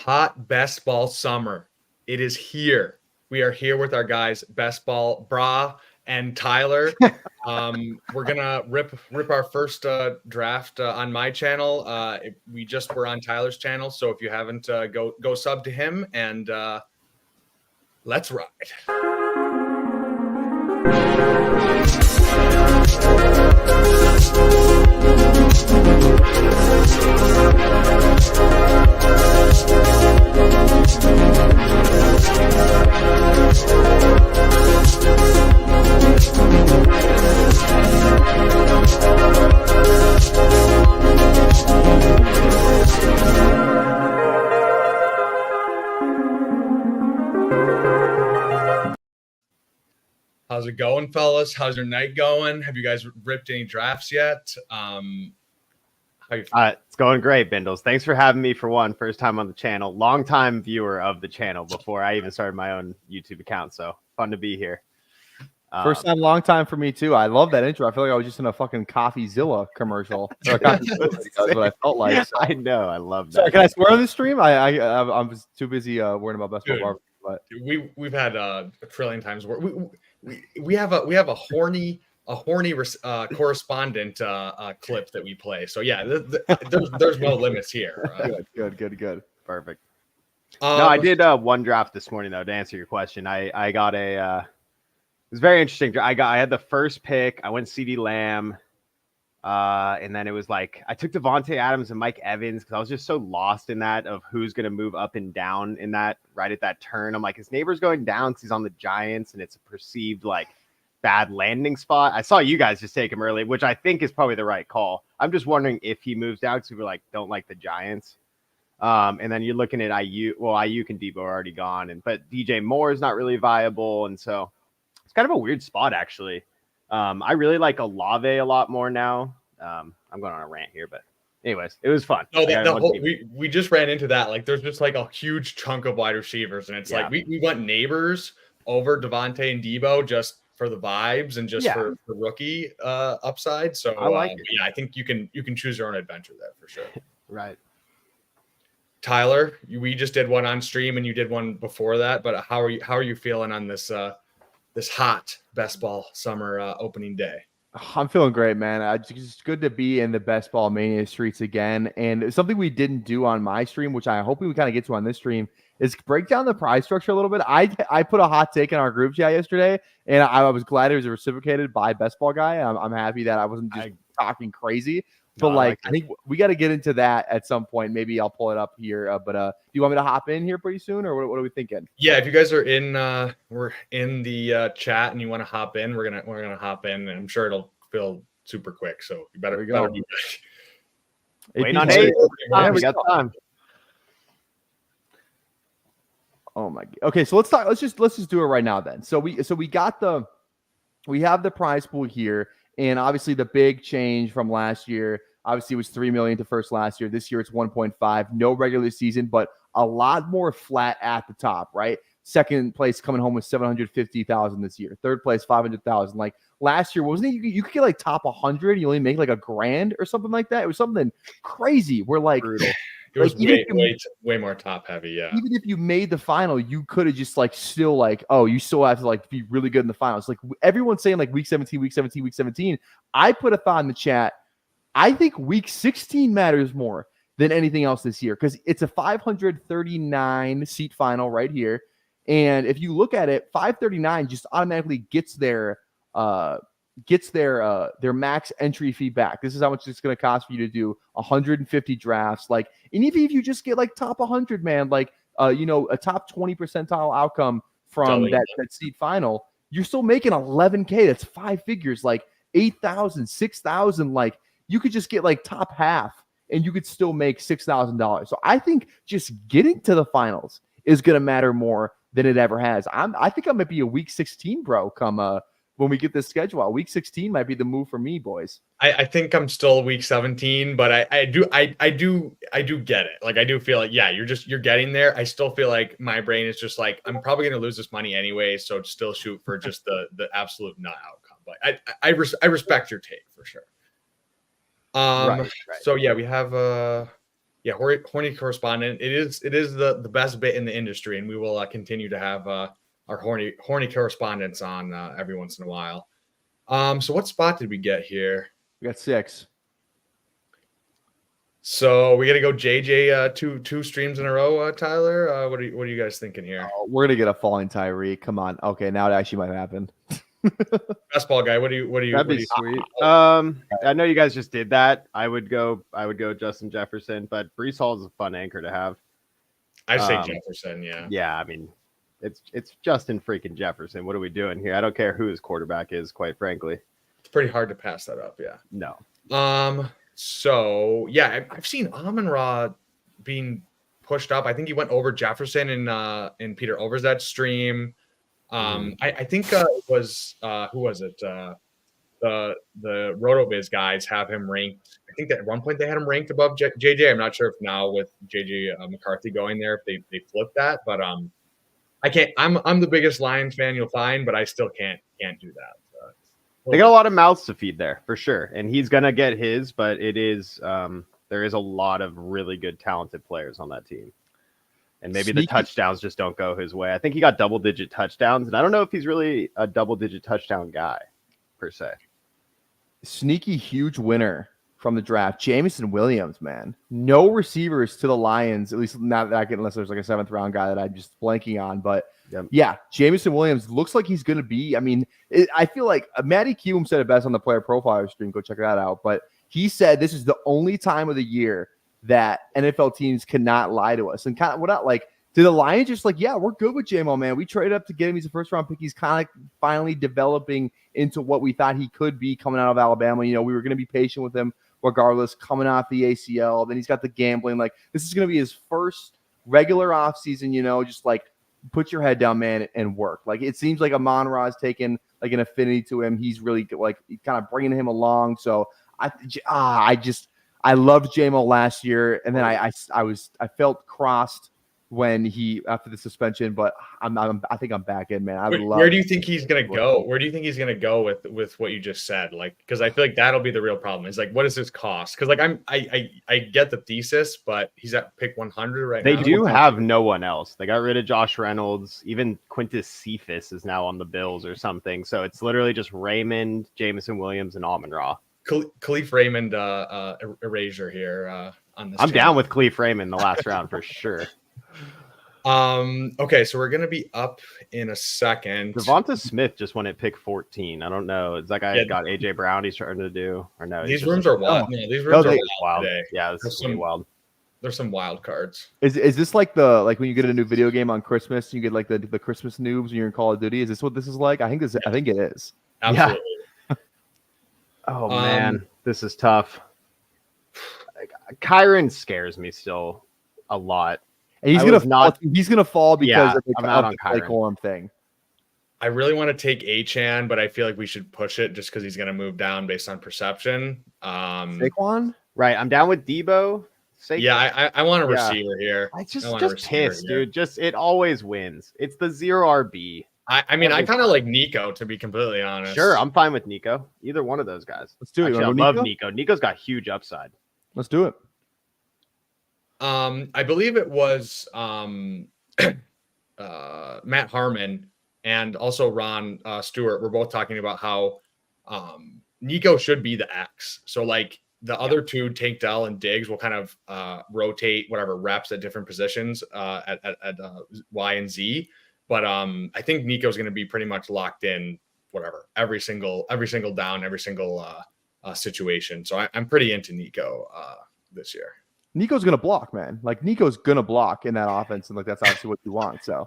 Hot best ball summer. It is here. We are here with our guys, Best Ball Bra and Tyler. We're gonna rip our first draft on my channel. We just were on Tyler's channel, so if you haven't, go sub to him and let's ride. How's it going, fellas? How's your night going? Have you guys ripped any drafts yet? How you feeling? It's going great, Bindles. Thanks for having me for one. First time on the channel. Long-time viewer of the channel before I even started my own YouTube account. So fun to be here. First time, long time for me too. I love that intro. I feel like I was just in a fucking CoffeeZilla commercial. That's what I felt like. So. I know. I love that. Sorry, can I swear on the stream? I was too busy worrying about Best Ball Bar. But we've had a trillion times where we have a horny correspondent clip that we play. So yeah, there's no limits here. Good. Perfect. No, I did one draft this morning though. To answer your question, I got a. It was very interesting. I had the first pick. I went CD Lamb, and then it was like I took Devontae Adams and Mike Evans because I was just so lost in that of who's going to move up and down in that right at that turn. I'm like, his neighbor's going down because he's on the Giants, and it's a perceived like bad landing spot. I saw you guys just take him early, which I think is probably the right call. I'm just wondering if he moves down because we were like don't like the Giants. And then you're looking at Ayuk. Well, Ayuk and Debo are already gone, but DJ Moore is not really viable, and so. Kind of a weird spot, actually. I really like Olave a lot more now. I'm going on a rant here, but anyways, it was fun. No, we just ran into that. Like, there's just like a huge chunk of wide receivers, and it's like we went neighbors over Devontae and Debo just for the vibes and just for the rookie upside. So I like it. Yeah, I think you can choose your own adventure there for sure. Right. Tyler, we just did one on stream, and you did one before that. But how are you feeling on this? This hot best ball summer opening day? I'm feeling great, man. It's good to be in the Best Ball Mania streets again. And something we didn't do on my stream, which I hope we kind of get to on this stream, is break down the prize structure a little bit. I put a hot take in our group chat yesterday, and I was glad it was reciprocated by Best Ball Guy. I'm happy that I wasn't just talking crazy. But I think we got to get into that at some point. Maybe I'll pull it up here. But do you want me to hop in here pretty soon, or what are we thinking? Yeah, if you guys are in, we're in the chat, and you want to hop in, we're gonna hop in, and I'm sure it'll feel super quick. So you better be back. Wait on it. We got time. Oh my God. Okay, so let's talk. Let's just do it right now then. So we have the prize pool here. And obviously the big change from last year, obviously it was $3 million to first last year. This year it's 1.5, no regular season, but a lot more flat at the top, right? Second place coming home with 750,000 this year. Third place, 500,000. Like last year, wasn't it? You could get like top 100. You only make like $1,000 or something like that. It was something crazy. We're like, brutal. It was way more top heavy, yeah. Even if you made the final, you could have just like still like, oh, you still have to like be really good in the finals. Like everyone's saying like week 17. I put a thought in the chat. I think week 16 matters more than anything else this year because it's a 539 seat final right here. And if you look at it, 539 just automatically gets their max entry fee back. This is how much it's going to cost for you to do 150 drafts. Like, and even if you just get like top 100, man, like, a top 20 percentile outcome from that seed final, you're still making 11K. That's 5 figures, like 8,000, 6,000. Like you could just get like top half and you could still make $6,000. So I think just getting to the finals is going to matter more than it ever has. I think I might be a week 16, bro, come when we get this schedule out. Week 16 might be the move for me, boys. I think I'm still week 17, but I do get it. Like I do feel like, yeah, you're getting there. I still feel like my brain is just like, I'm probably going to lose this money anyway. So still shoot for just the absolute nut outcome. But I respect your take for sure. Right. So yeah, we have horny correspondent. It is the best bit in the industry, and we will continue to have our horny correspondents on every once in a while. So what spot did we get here? We got 6. So we got to go JJ two streams in a row, Tyler. What are you guys thinking here? Oh, we're gonna get a falling Tyreek. Come on. Okay, now it actually might happen. Best ball guy. What do you? That'd be sweet. I know you guys just did that. I would go Justin Jefferson, but Breece Hall is a fun anchor to have. I say Jefferson. Yeah. Yeah. I mean, it's Justin freaking Jefferson. What are we doing here? I don't care who his quarterback is, quite frankly. It's pretty hard to pass that up. Yeah. No. So yeah, I've seen Amon-Ra being pushed up. I think he went over Jefferson in Peter Overzet's stream. I think it was who was it? The RotoViz guys have him ranked. I think that at one point they had him ranked above JJ. I'm not sure if now with JJ McCarthy going there if they flipped that, but I can't. I'm the biggest Lions fan you'll find, but I still can't do that. They got a lot of mouths to feed there for sure, and he's gonna get his. But it is there is a lot of really good, talented players on that team, and maybe the touchdowns just don't go his way. I think he got double-digit touchdowns, and I don't know if he's really a double-digit touchdown guy per se. Sneaky huge winner from the draft, Jameson Williams, man. No receivers to the Lions, at least not that I can, unless there's like a 7th round guy that I'm just blanking on. But yeah, Jameson Williams looks like he's going to be. I mean, I feel like Matty Cume said it best on the player profile stream. Go check that out. But he said this is the only time of the year that NFL teams cannot lie to us. And kind of what not like, did the Lions just like, yeah, we're good with J-Mo, man. We traded up to get him. He's a 1st round pick. He's kind of finally developing into what we thought he could be coming out of Alabama. You know, we were going to be patient with him regardless, coming off the ACL. Then he's got the gambling. Like, this is going to be his first regular offseason, you know, just like put your head down, man, and work. Like, it seems like Amon-Ra has taken like an affinity to him. He's really like kind of bringing him along. So I loved J-Mo last year. And then I felt crossed when he after the suspension, but I think I'm back in, man. Where do you think he's gonna go? Where do you think he's gonna go with what you just said? Like, because I feel like that'll be the real problem. Is like, what does this cost? Because like I get the thesis, but he's at pick 100 right now. They do have no one else. They got rid of Josh Reynolds. Even Quintus Cephas is now on the Bills or something. So it's literally just Raymond, Jameson Williams, and Amon-Ra. Khalif Raymond erasure here on this. I'm down with Khalif Raymond in the last round for sure. Okay, so we're gonna be up in a second. Devonta Smith just went at pick 14. I don't know. Is that guy got AJ Brown he's trying to do or no? These rooms are wild. No, these rooms are wild today. Yeah, this is really wild. There's some wild cards. Is this like when you get a new video game on Christmas, you get like the Christmas noobs when you're in Call of Duty? Is this what this is like? I think it is. Absolutely. Yeah. Oh man, this is tough. Kyron scares me still a lot. And he's gonna fall because of the Corum thing. I really want to take Achane, but I feel like we should push it just because he's gonna move down based on perception. Saquon? Right. I'm down with Debo. Yeah, I want a receiver here. I just pissed, dude. Just it always wins. It's the 0 RB. I mean, I kind of like Nico, to be completely honest. Sure, I'm fine with Nico. Either one of those guys. Let's do it. Actually, I love Nico. Nico's got huge upside. Let's do it. I believe it was Matt Harmon and also Ron Stewart were both talking about how Nico should be the X. So like the other two, Tank Dell and Diggs, will kind of rotate whatever reps at different positions at Y and Z. But I think Nico's going to be pretty much locked in whatever every single down, every single situation. So I'm pretty into Nico this year. Nico's gonna block, man. Like Nico's gonna block in that offense, and like that's obviously what you want. So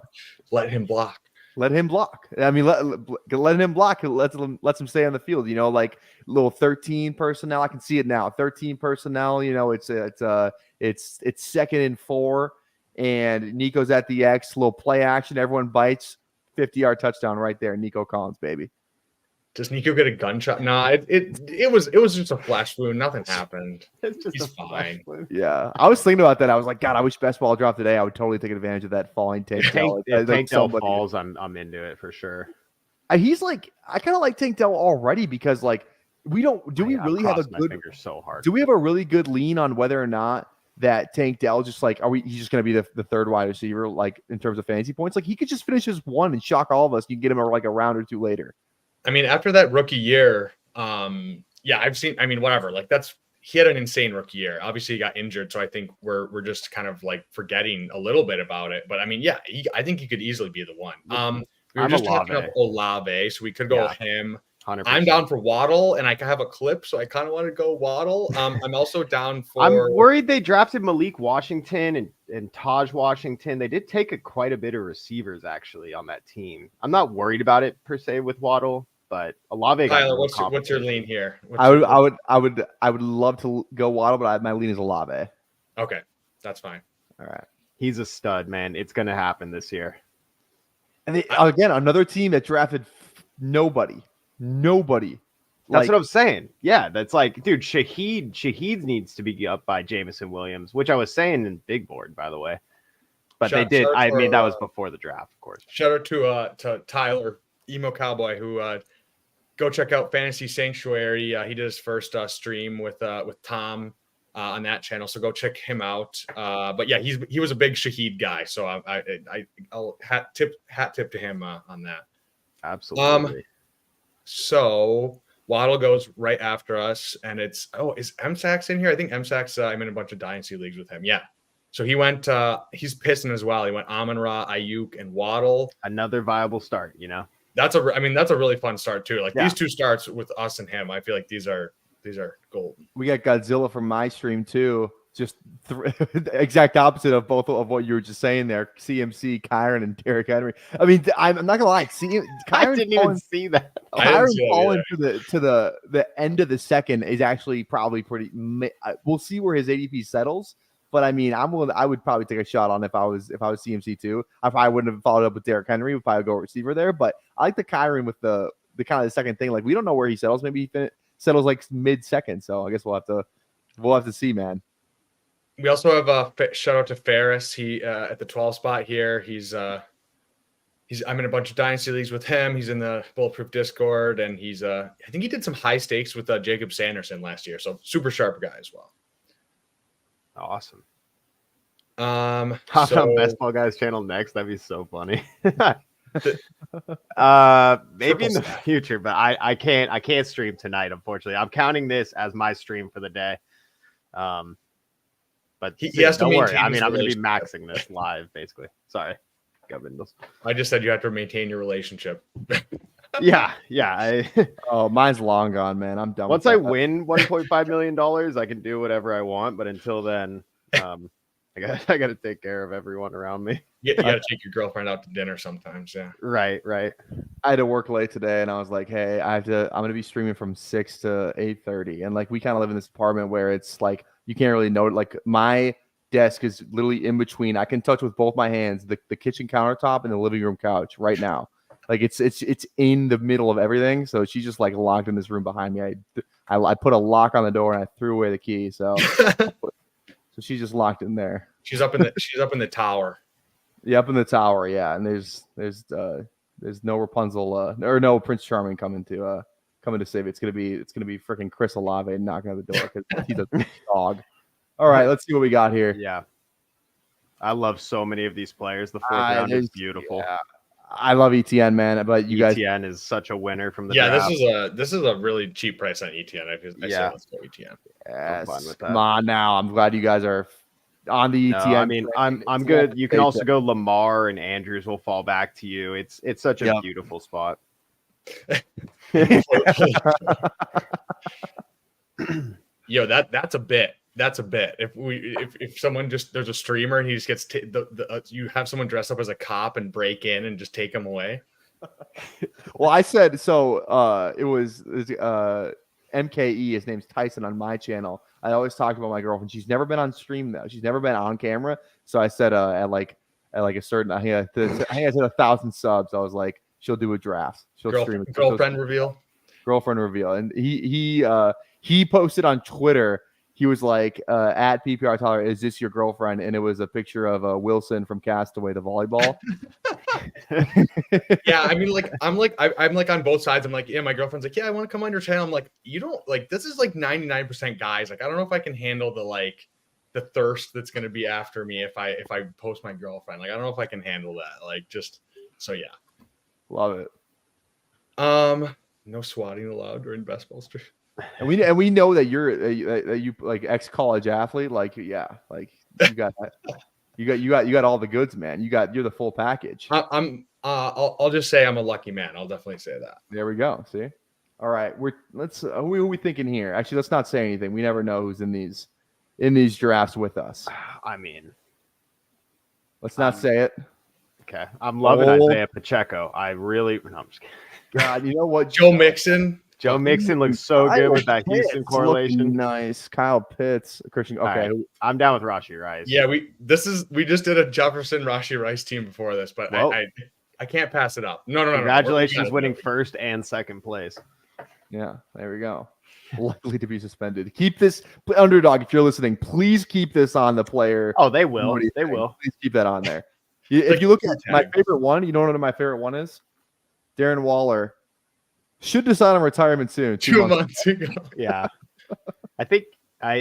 let him block. Let him block. I mean, let him block. Lets him stay on the field. You know, like little 13 personnel. I can see it now. 13 personnel. You know, it's 2nd and 4, and Nico's at the X. Little play action. Everyone bites. 50-yard touchdown right there. Nico Collins, baby. Does Nico get a gunshot? No, it was just a flash wound. Nothing happened. He's fine. Yeah, I was thinking about that. I was like, God, I wish best ball dropped today. I would totally take advantage of that falling Tank Dell. If Tank Dell falls, I'm into it for sure. He's like, I kind of like Tank Dell already because like we really have a good? So hard. Do we have a really good lean on whether or not that Tank Dell just like, he's just going to be the third wide receiver, like in terms of fantasy points? Like he could just finish as one and shock all of us. You can get him like a round or two later. I mean, after that rookie year, I've seen, I mean, whatever, like he had an insane rookie year. Obviously he got injured. So I think we're just kind of like forgetting a little bit about it, but I mean, yeah, I think he could easily be the one. We were just talking about Olave, so we could go with him. 100%. I'm down for Waddle, and I have a clip, so I kind of want to go Waddle. I'm also down for. I'm worried they drafted Malik Washington and Taj Washington. They did take quite a bit of receivers actually on that team. I'm not worried about it per se with Waddle, but Olave. Tyler, what's your lean here? I would love to go Waddle, but my lean is Olave. Okay, that's fine. All right, he's a stud, man. It's gonna happen this year. And again, another team that drafted nobody. That's what I'm saying. Yeah, that's like, dude, Shaheed needs to be up by Jameson Williams, which I was saying in Big Board, by the way. But they did. I mean, that was before the draft, of course. Shout out to Tyler, Emo Cowboy, who go check out Fantasy Sanctuary. He did his first stream with Tom on that channel, so go check him out. But yeah, he was a big Shaheed guy, so I'll hat tip to him on that. Absolutely. So Waddle goes right after us, and is MSAX in here? I think MSAX. I'm in a bunch of dynasty leagues with him. Yeah. So he went. He's pissing as well. He went Amon-Ra, Ayuk, and Waddle. Another viable start. That's a really fun start too. Like these two starts with us and him, I feel like these are golden. We got Godzilla from my stream too. Just the exact opposite of both of what you were just saying there. CMC, Kyron, and Derrick Henry. I mean, I'm not gonna lie. Kyron I didn't even see that. Kyron falling to the end of the second is actually probably pretty. We'll see where his ADP settles. But I mean, I would probably take a shot on if I was CMC too. I probably wouldn't have followed up with Derrick Henry. Would probably go receiver there. But I like the Kyron with the kind of the second thing. Like we don't know where he settles. Maybe he settles like mid second. So I guess we'll have to see, man. We also have a shout out to Ferris. He at the 12 spot here. I'm in a bunch of dynasty leagues with him. He's in the Bulletproof Discord, and he's I think he did some high stakes with Jacob Sanderson last year. So super sharp guy as well. Awesome. Hop on Best Ball Guys channel next. That'd be so funny. Maybe in the future, but I can't stream tonight, unfortunately. I'm counting this as my stream for the day. But he has to maintain. I mean, I'm going to be maxing this live, basically. Sorry. I just said you have to maintain your relationship. Yeah. Oh, mine's long gone, man. I'm done. Once I win $1.5 million, I can do whatever I want. But until then, I got to take care of everyone around me. You got to take your girlfriend out to dinner sometimes. Yeah. Right. I had to work late today, and I was like, hey, I'm going to be streaming from 6 to 8:30, and like we kind of live in this apartment where it's like you can't really know. Like my desk is literally in between. I can touch with both my hands the kitchen countertop and the living room couch right now. Like it's in the middle of everything. So she's just like locked in this room behind me. I put a lock on the door and I threw away the key. So so she's just locked in there. She's up in the tower. Yeah, up in the tower. Yeah, and there's no Rapunzel or no Prince Charming coming to save it. It's gonna be freaking Chris Olave knocking on the door because he's a dog. All right, let's see what we got here. Yeah, I love so many of these players. The fourth round is beautiful. Yeah. I love ETN, man, but you guys. ETN is such a winner from the draft. This is a really cheap price on ETN. I say let's go ETN. Yes. Come on now. I'm glad you guys are on the ETN. No, I mean, I'm good. You can also go Lamar and Andrews will fall back to you. It's such a beautiful spot. Yo, that's a bit. That's a bit. If someone there's a streamer and he just gets you have someone dress up as a cop and break in and just take him away. Well, I said so. It was MKE. His name's Tyson on my channel. I always talk about my girlfriend. She's never been on stream though. She's never been on camera. So I said at a certain I think I said 1,000 subs. I was like, she'll do a draft. She'll stream it. Girlfriend reveal. And he posted on Twitter. He was like, at PPR Tyler, is this your girlfriend? And it was a picture of Wilson from Castaway, the volleyball. Yeah, I mean, like, I'm like on both sides. I'm like, yeah, my girlfriend's like, yeah, I want to come on your channel. I'm like, you don't like, this is like 99% guys. Like, I don't know if I can handle the the thirst that's going to be after me if I post my girlfriend. Like, I don't know if I can handle that. Like, just so yeah. Love it. No swatting allowed during best ball stream. And we know that you're you like ex-college athlete. Like, yeah, like you got that. You got all the goods, man. You're the full package. I'll just say I'm a lucky man. I'll definitely say that. There we go. See? All right. Who are we thinking here? Actually, let's not say anything. We never know who's in these drafts with us. I mean, let's not say it. Okay. I'm loving Isaiah Pacheco. No, I'm just kidding. God, you know what? Joe Mixon. Joe Mixon looks so good with that Houston correlation. Nice. Kyle Pitts. Christian. Okay. Right. I'm down with Rashee Rice. Yeah, we just did a Jefferson Rashee Rice team before this, but I can't pass it up. No. Congratulations winning first and second place. Yeah, there we go. Likely to be suspended. Keep this Underdog, if you're listening, please keep this on the player. Oh, they will. They will. Please keep that on there. If you look at my favorite one, you know what my favorite one is? Darren Waller. Should decide on retirement soon. 2 months ago. Yeah. I think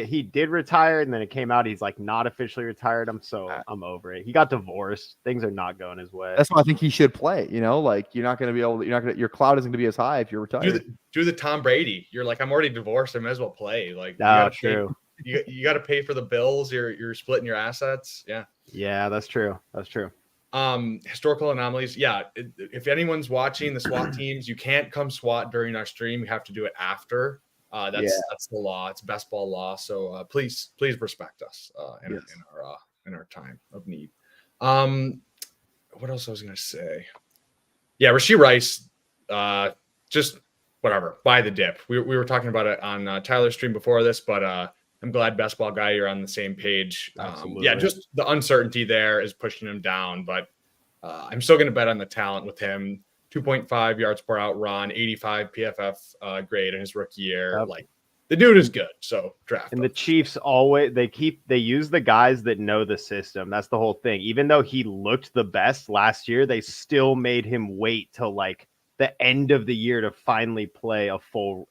he did retire, and then it came out he's like not officially retired. I'm over it. He got divorced. Things are not going his way. That's why I think he should play. You know, like your cloud isn't going to be as high if you're retired. Do the Tom Brady. You're like, I'm already divorced. I might as well play. Like, true. You got to pay for the bills. You're splitting your assets. Yeah. Yeah, that's true. That's true. Historical anomalies. Yeah. If anyone's watching the SWAT teams, you can't come SWAT during our stream. You have to do it after. That's the law. It's best ball law. So please respect us in our time of need. What else I was gonna say? Yeah, Rashee Rice. Just whatever. Buy the dip. We were talking about it on Tyler's stream before this, but I'm glad best ball guy you're on the same page. Yeah, just the uncertainty there is pushing him down, but I'm still gonna bet on the talent with him. 2.5 yards per out run, 85 PFF grade in his rookie year. Yep. Like, the dude is good. So draft him. And the Chiefs always they use the guys that know the system. That's the whole thing. Even though he looked the best last year, they still made him wait till like the end of the year to finally play a full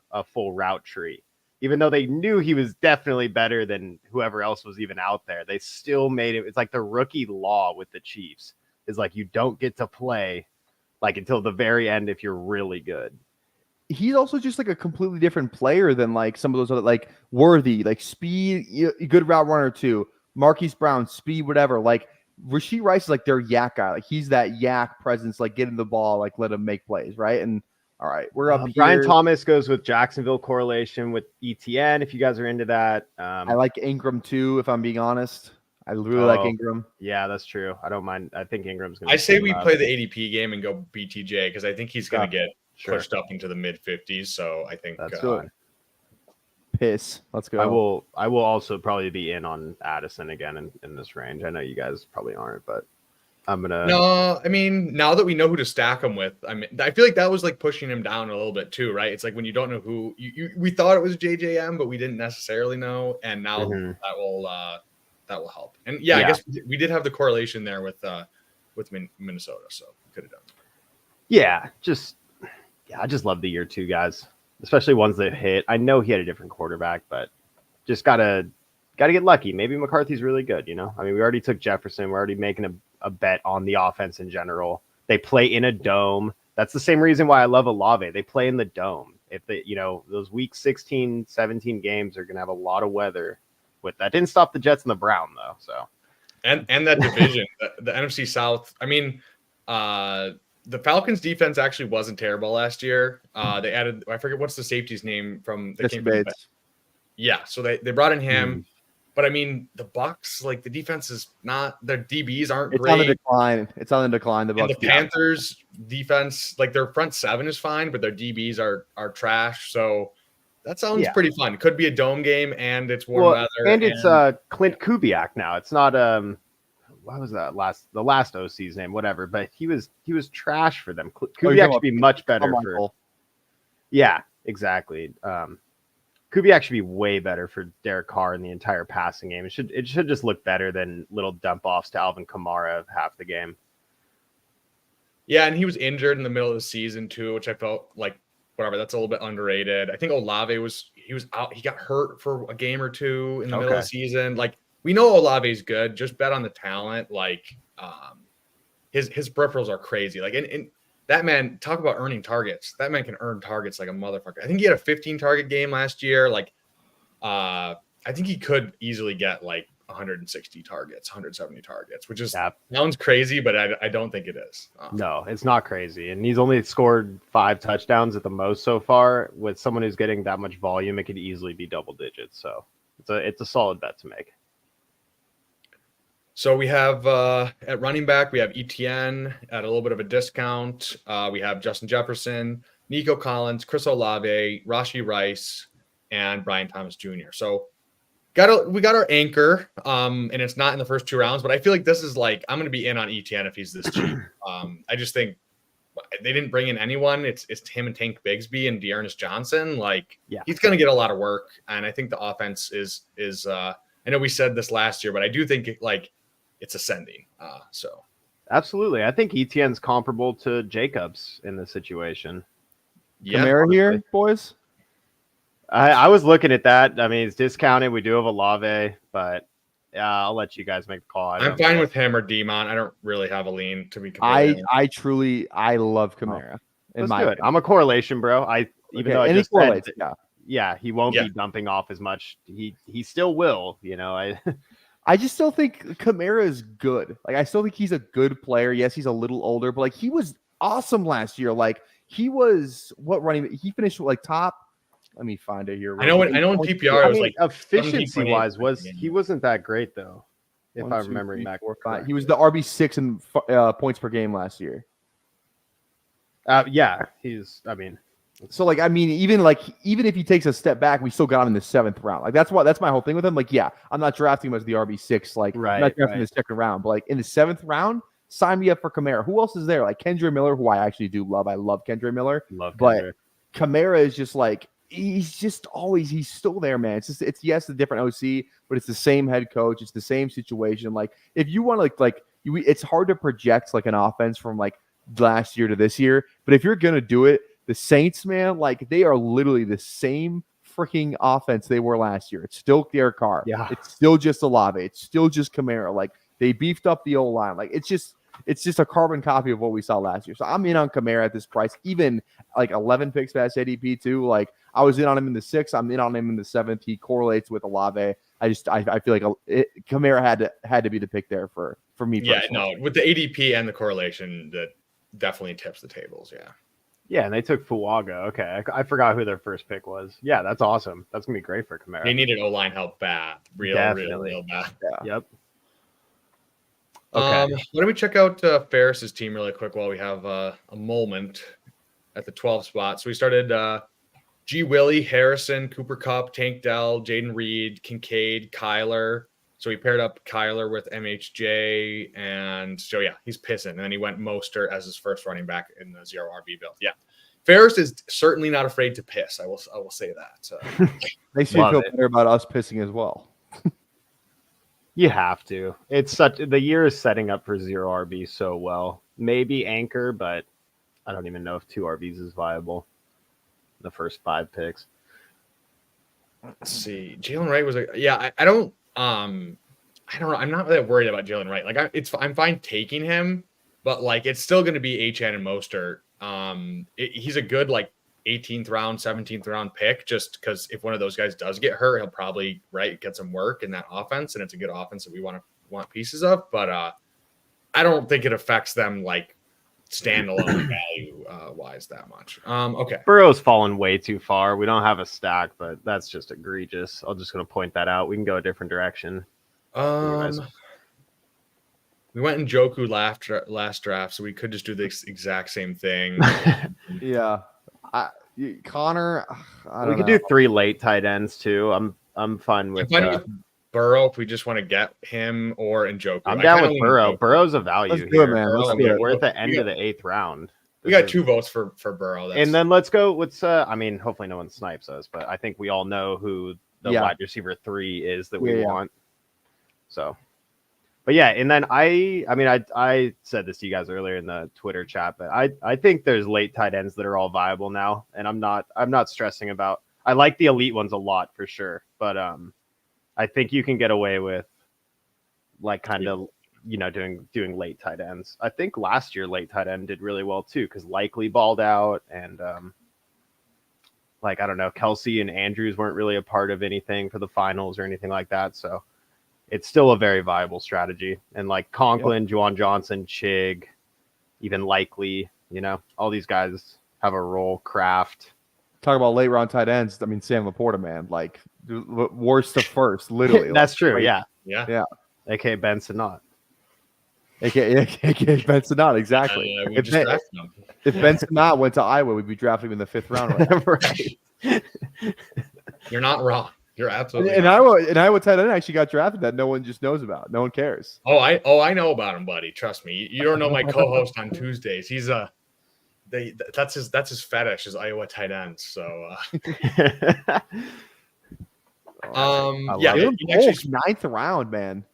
route tree. Even though they knew he was definitely better than whoever else was even out there, they still made it. It's like the rookie law with the Chiefs is like you don't get to play like until the very end if you're really good. He's also just like a completely different player than like some of those other, like Worthy, like speed, good route runner too. Marquise Brown, speed, whatever. Like Rashee Rice is like their yak guy. Like he's that yak presence, like get him the ball, like let him make plays, right? And all right, we're up here. Brian Thomas goes with Jacksonville correlation with ETN, if you guys are into that. I like Ingram too, if I'm being honest. I really like Ingram. Yeah, that's true. I don't mind. I think Ingram's going to. I say we play the ADP game and go BTJ because I think he's going to get pushed up into the mid 50s. So I think that's good. Piss. Let's go. I will also probably be in on Addison again in this range. I know you guys probably aren't, but I'm gonna. No, I mean, now that we know who to stack him with, I mean, I feel like that was like pushing him down a little bit too, right? It's like when you don't know who we thought it was JJM, but we didn't necessarily know, and now that will help. And I guess we did have the correlation there with Minnesota, so could have done. Yeah, I just love the year two guys, especially ones that hit. I know he had a different quarterback, but just gotta get lucky. Maybe McCarthy's really good, you know? I mean, we already took Jefferson. We're already making a bet on the offense in general. They play in a dome. That's the same reason why I love Olave. They play in the dome. If they, those week 16, 17 games are going to have a lot of weather with that. Didn't stop the Jets and the Brown though. So, and that division, the NFC South. I mean, the Falcons defense actually wasn't terrible last year. They added, I forget what's the safety's name from. Yeah, so they brought in him. But I mean, the Bucs, like the defense is not, their DBs aren't great. It's on the decline. The Bucs. And the Panthers defense, like their front seven is fine, but their DBs are trash. So that sounds pretty fun. It could be a dome game, and it's warm weather. And it's Clint Kubiak now. It's not what was that the last OC's name? Whatever. But he was trash for them. Kubiak should be much better for. Yeah, exactly. Kubiak should be way better for Derek Carr in the entire passing game. It should just look better than little dump offs to Alvin Kamara half the game. Yeah, and he was injured in the middle of the season too, which I felt like whatever. That's a little bit underrated. I think Olave was out. He got hurt for a game or two in the middle of the season. Like we know Olave's good. Just bet on the talent. Like his peripherals are crazy. Like and that man, talk about earning targets. That man can earn targets like a motherfucker. I think he had a 15 target game last year. Like I think he could easily get like 160 targets, 170 targets, which is sounds crazy, but I don't think it is. No, it's not crazy. And he's only scored 5 touchdowns at the most so far. With someone who's getting that much volume, it could easily be double digits. So it's a solid bet to make. So we have at running back, we have ETN at a little bit of a discount. We have Justin Jefferson, Nico Collins, Chris Olave, Rashee Rice, and Brian Thomas Jr. So we got our anchor, and it's not in the first 2 rounds, but I feel like this is like I'm going to be in on ETN if he's this cheap. I just think they didn't bring in anyone. It's him and Tank Bigsby and Dearness Johnson. Like he's going to get a lot of work, and I think the offense is. I know we said this last year, but I do think it's ascending. So absolutely, I think ETN's comparable to Jacobs in this situation. Yeah, Kamara here, boys. I was looking at that. I mean, it's discounted. We do have Olave, but I'll let you guys make the call. I'm fine with him or Demon. I don't really have a lean to be. I love Kamara. Let's do it. I'm a correlation, bro. Even though I just said, he won't be dumping off as much. He still will. I just still think Kamara is good. Like I still think he's a good player. Yes, he's a little older, but like he was awesome last year. Like he was he finished like top. Let me find it here. I know in PPR it was like efficiency wise he wasn't that great though. If I'm remembering back, he was the RB6 in points per game last year. He's. I mean, so like even if he takes a step back, we still got him in the 7th round. Like that's my whole thing with him. Like I'm not drafting him as the RB6. Like I'm not drafting in the 2nd round, but like in the 7th round, sign me up for Kamara. Who else is there? Like Kendra Miller, who I actually do love. I love Kendra Miller. But Kamara is just like. He's still there, man. It's the different OC, but it's the same head coach. It's the same situation. Like if you want to it's hard to project like an offense from like last year to this year. But if you're gonna do it, the Saints, man, like they are literally the same freaking offense they were last year. It's still Derek Carr. Yeah. It's still just Olave. It's still just Kamara. Like they beefed up the O-line. Like it's just a carbon copy of what we saw last year. So I'm in on Kamara at this price, even like 11 picks past ADP too. Like I was in on him in the 6th. I'm in on him in the 7th. He correlates with Olave. I feel like Kamara had to be the pick there for me. Yeah, personally. No, with the ADP and the correlation, that definitely tips the tables. Yeah. Yeah, and they took Fuaga. Okay, I forgot who their first pick was. Yeah, that's awesome. That's gonna be great for Kamara. They needed O-line help bad, real bad. Yeah. Yep. Okay. Why don't we check out Ferris's team really quick while we have a moment at the 12 spot. So we started G. Willie, Harrison, Cooper Kupp, Tank Dell, Jaden Reed, Kincaid, Kyler. So he paired up Kyler with MHJ, and so he's pissing. And then he went Mostert as his first running back in the 0 RB build. Yeah, Ferris is certainly not afraid to piss. I will say that. Makes me feel better about us pissing as well. You have to. The year is setting up for 0 RB so well. Maybe anchor, but I don't even know if 2 RBs is viable. The first 5 picks. Let's see. Jalen Wright was I don't know. I'm not that worried about Jalen Wright. Like I'm fine taking him, but like it's still going to be HN and Mostert. He's a good like 18th round, 17th round pick, just because if one of those guys does get hurt, he'll probably get some work in that offense, and it's a good offense that we want pieces of. But I don't think it affects them like standalone value wise that much. Okay. Burrow's fallen way too far. We don't have a stack, but that's just egregious. I'm just going to point that out. We can go a different direction. We went in Njoku last draft, so we could just do the exact same thing. Yeah. Connor, we could do 3 late tight ends too. I'm fine with Burrow if we just want to get him or Njoku. I'm down with Burrow. Burrow's a value Let's do it, man. We're at the end of the 8th round. We got 2 votes for Burrow. And then let's go with hopefully no one snipes us, but I think we all know who the wide receiver 3 is that we want. So, but yeah, and then I said this to you guys earlier in the Twitter chat, but I think there's late tight ends that are all viable now, and I'm not stressing about. I like the elite ones a lot for sure, but I think you can get away with like kind of doing late tight ends. I think last year late tight end did really well too because Likely balled out and like I don't know, Kelsey and Andrews weren't really a part of anything for the finals or anything like that. So it's still a very viable strategy. And like Conklin, Juwan Johnson, Chig, even Likely, all these guys have a role. Kraft. Talk about late round tight ends. I mean, Sam Laporta, man, like worst to first, literally. That's true. Like, yeah. AKA Ben Sinnott. AKA Ben Sinnott, exactly. If Ben Sinnott went to Iowa, we'd be drafting him in the 5th round. Right. You're not wrong. You're absolutely and Iowa tight end actually got drafted that no one just knows about. No one cares. I know about him, buddy. Trust me. You don't know my co-host on Tuesdays. He's that's his fetish is Iowa tight ends. So Polk, 9th round, man.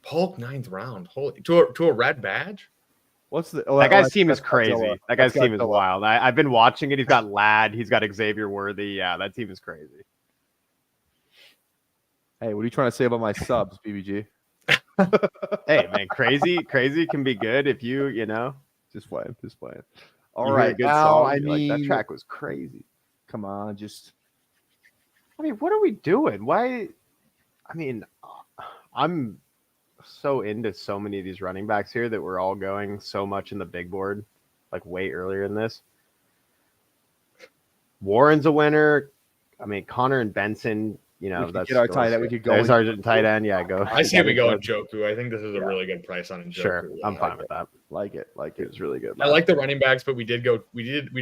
Polk 9th round. Holy to a red badge. What's the that guy's team is crazy. That guy's team is wild. I've been watching it. He's got Ladd. He's got Xavier Worthy. Yeah, that team is crazy. Hey, what are you trying to say about my subs, BBG? Hey, man, crazy can be good if you just playing. All right, now song, I mean that track was crazy. Come on, what are we doing? Why? I mean, I'm so into so many of these running backs here that we're all going so much in the big board, like way earlier in this. Warren's a winner. I mean, Connor and Benson. That's our tight end. We could go. There's our tight end. Yeah, go. I say we go Njoku. I think this is a really good price on Njoku. Sure, I'm fine with that. Like it. It was really good. I like the running backs, but we do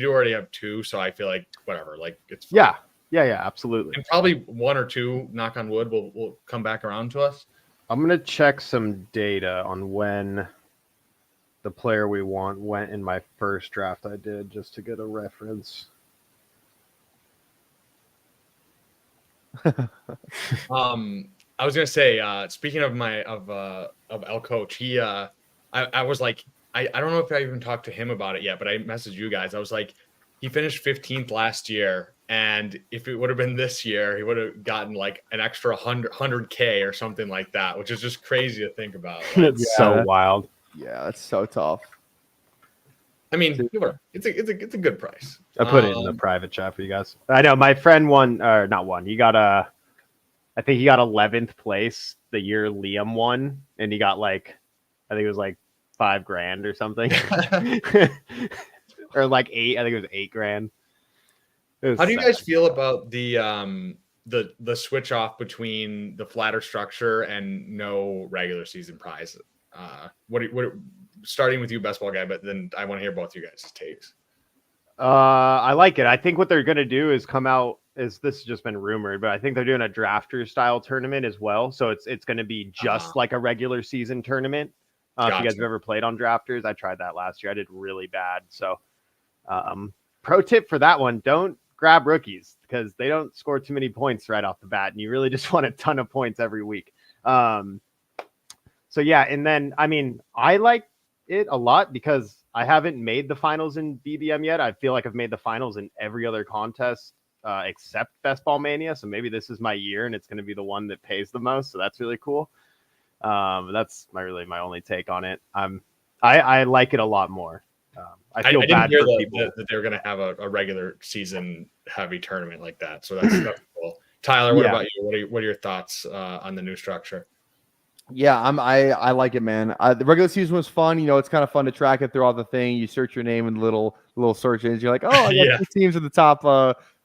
already have 2, so I feel like whatever. Like it's fine. Yeah, absolutely. And probably 1 or 2, knock on wood, will come back around to us. I'm gonna check some data on when the player we want went in my first draft I did, just to get a reference. I was gonna say, speaking of El Coach, he I was like, I don't know if I even talked to him about it yet, but I messaged you guys. I was like, he finished 15th last year, and if it would have been this year, he would have gotten like an extra 100K or something like that, which is just crazy to think about. Like, it's so wild. Yeah, that's so tough. I mean, it's a good price. I put it in the private chat for you guys. I know my friend he got I think he got 11th place the year Liam won, and he got like, I think it was like $5,000 or something, or like 8. I think it was $8,000. How do you guys feel about the switch off between the flatter structure and no regular season prize? Starting with you, best ball guy, but then I want to hear both you guys' takes. I like it. I think what they're going to do is come out, this has just been rumored, but I think they're doing a drafter style tournament as well. So it's going to be just like a regular season tournament. If you guys have ever played on drafters, I tried that last year. I did really bad. So pro tip for that one, don't grab rookies because they don't score too many points right off the bat. And you really just want a ton of points every week. So yeah. And then, I mean, I like it a lot because I haven't made the finals in BBM yet. I feel like I've made the finals in every other contest except Best Ball Mania. So maybe this is my year and it's going to be the one that pays the most. So that's really cool. That's my only take on it. I like it a lot more. I feel bad for people that they're going to have a regular season heavy tournament like that. So that's cool. Tyler, what about you? What are your thoughts on the new structure? Yeah, I like it, man. The regular season was fun. It's kind of fun to track it through all the thing. You search your name in little search engines. You're like, oh, I got 2 teams at the top.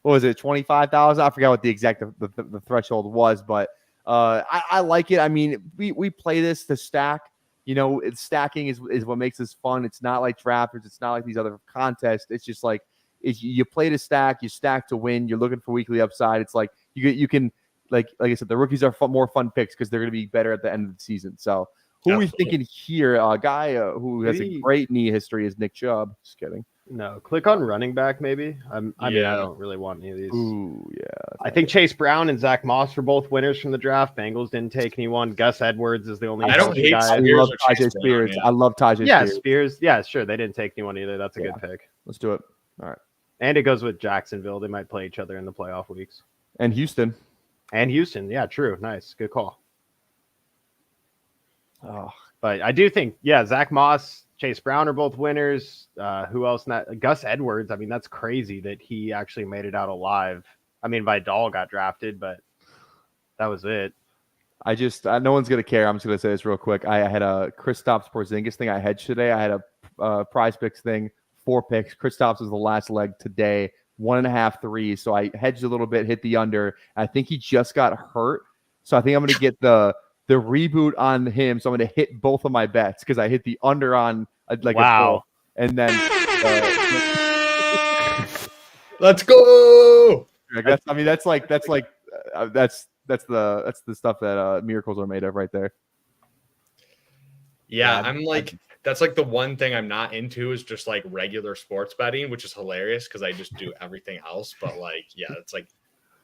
What was it, 25,000? I forgot what the exact the threshold was, but I like it. I mean, we play this to stack. Stacking is what makes this fun. It's not like drafters. It's not like these other contests. It's just like you play to stack. You stack to win. You're looking for weekly upside. It's like you can. Like I said, the rookies are more fun picks because they're going to be better at the end of the season. So who are we thinking here? A guy who has a great knee history is Nick Chubb. Just kidding. No, click on running back maybe. I mean, I don't really want any of these. Ooh, yeah. I think Chase Brown and Zach Moss were both winners from the draft. Bengals didn't take anyone. Gus Edwards is the only. I don't hate guy. I love Tajay Spears. I love Tajay Spears. Yeah, Spears. Yeah, sure. They didn't take anyone either. That's a good pick. Let's do it. All right. And it goes with Jacksonville. They might play each other in the playoff weeks. And Houston. Yeah, true. Nice. Good call. Oh, but I do think, Zach Moss, Chase Brown are both winners. Who else? Gus Edwards. I mean, that's crazy that he actually made it out alive. I mean, Vidal got drafted, but that was it. No one's going to care. I'm just going to say this real quick. I had a Kristaps Porzingis thing I hedged today. I had a prize picks thing, 4 picks. Kristaps was the last leg today, 1.5 threes. So I hedged a little bit, hit the under. I think he just got hurt. So I think I'm going to get the reboot on him. So I'm going to hit both of my bets because I hit the under on wow. And then let's go. That's the stuff that miracles are made of right there. Yeah, I'm like, that's like the one thing I'm not into is just like regular sports betting, which is hilarious because I just do everything else. But like, yeah, it's like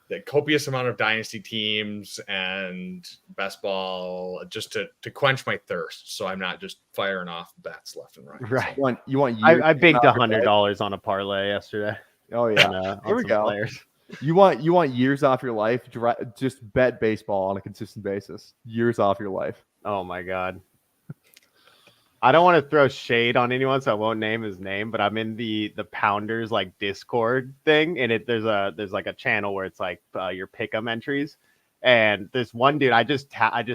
the copious amount of dynasty teams and best ball just to quench my thirst. So I'm not just firing off bets left and right. Right. So you want I banked $100 on a parlay yesterday. Oh yeah. Here we go. Players. You want years off your life? Just bet baseball on a consistent basis. Years off your life. Oh my God. I don't want to throw shade on anyone, so I won't name his name, but I'm in the Pounders like Discord thing, and there's like a channel where it's like your pick'em entries, and this one dude I just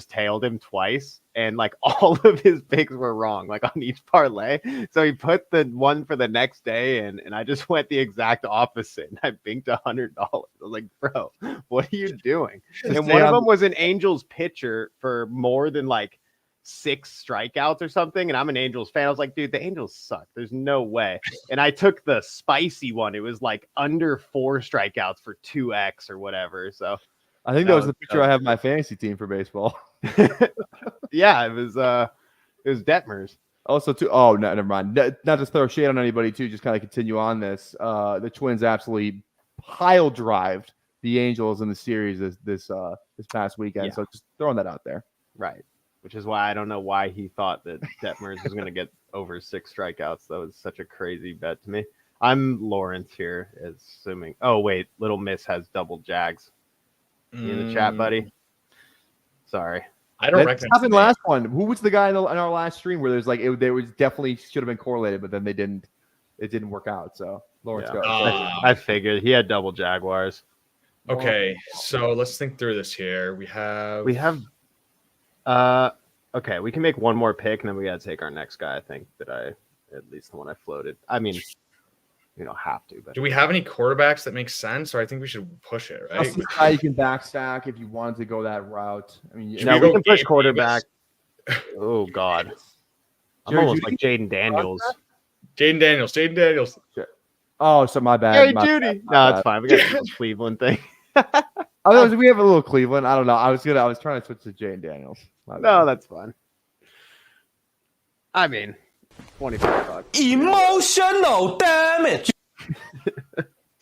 tailed him twice, and like all of his picks were wrong, like on each parlay. So he put the one for the next day, and I just went the exact opposite, and I binked $100. I was like, bro, what are you doing? And one of them was an Angels pitcher for more than like 6 strikeouts or something, and I'm an Angels fan. I was like, dude, the Angels suck. There's no way. And I took the spicy one. It was like under 4 strikeouts for 2x or whatever. So I think that was the picture I have my fantasy team for baseball. Yeah, it was Detmers. Also, too. Oh, no, never mind. Not to throw shade on anybody, too. Just kind of continue on this. The Twins absolutely pile drived the Angels in the series this past weekend. Yeah. So just throwing that out there. Right. Which is why I don't know why he thought that Detmers was going to get over 6 strikeouts. That was such a crazy bet to me. I'm Lawrence here, assuming. Oh, wait. Little Miss has double Jags. You in the chat, buddy? Sorry. I don't recognize the last one. Who was the guy in our last stream where there's like there was definitely should have been correlated, but then it didn't work out. So Lawrence goes. I figured he had double Jaguars. Okay, so let's think through this here. We have okay, we can make one more pick and then we got to take our next guy. I think at least the one I floated. I mean, you don't have to, but do we have any quarterbacks that make sense, or I think we should push it, right? You can backstack if you wanted to go that route. I mean, we can push quarterback. Oh God, I'm almost like Jaden Daniels. Jaden Daniels. Oh, so my bad. Hey, Judy. No, it's fine. We got the Cleveland thing. We have a little Cleveland. I don't know. I was trying to switch to Jaden Daniels. No, that's fine. I mean, $25. Emotional damage.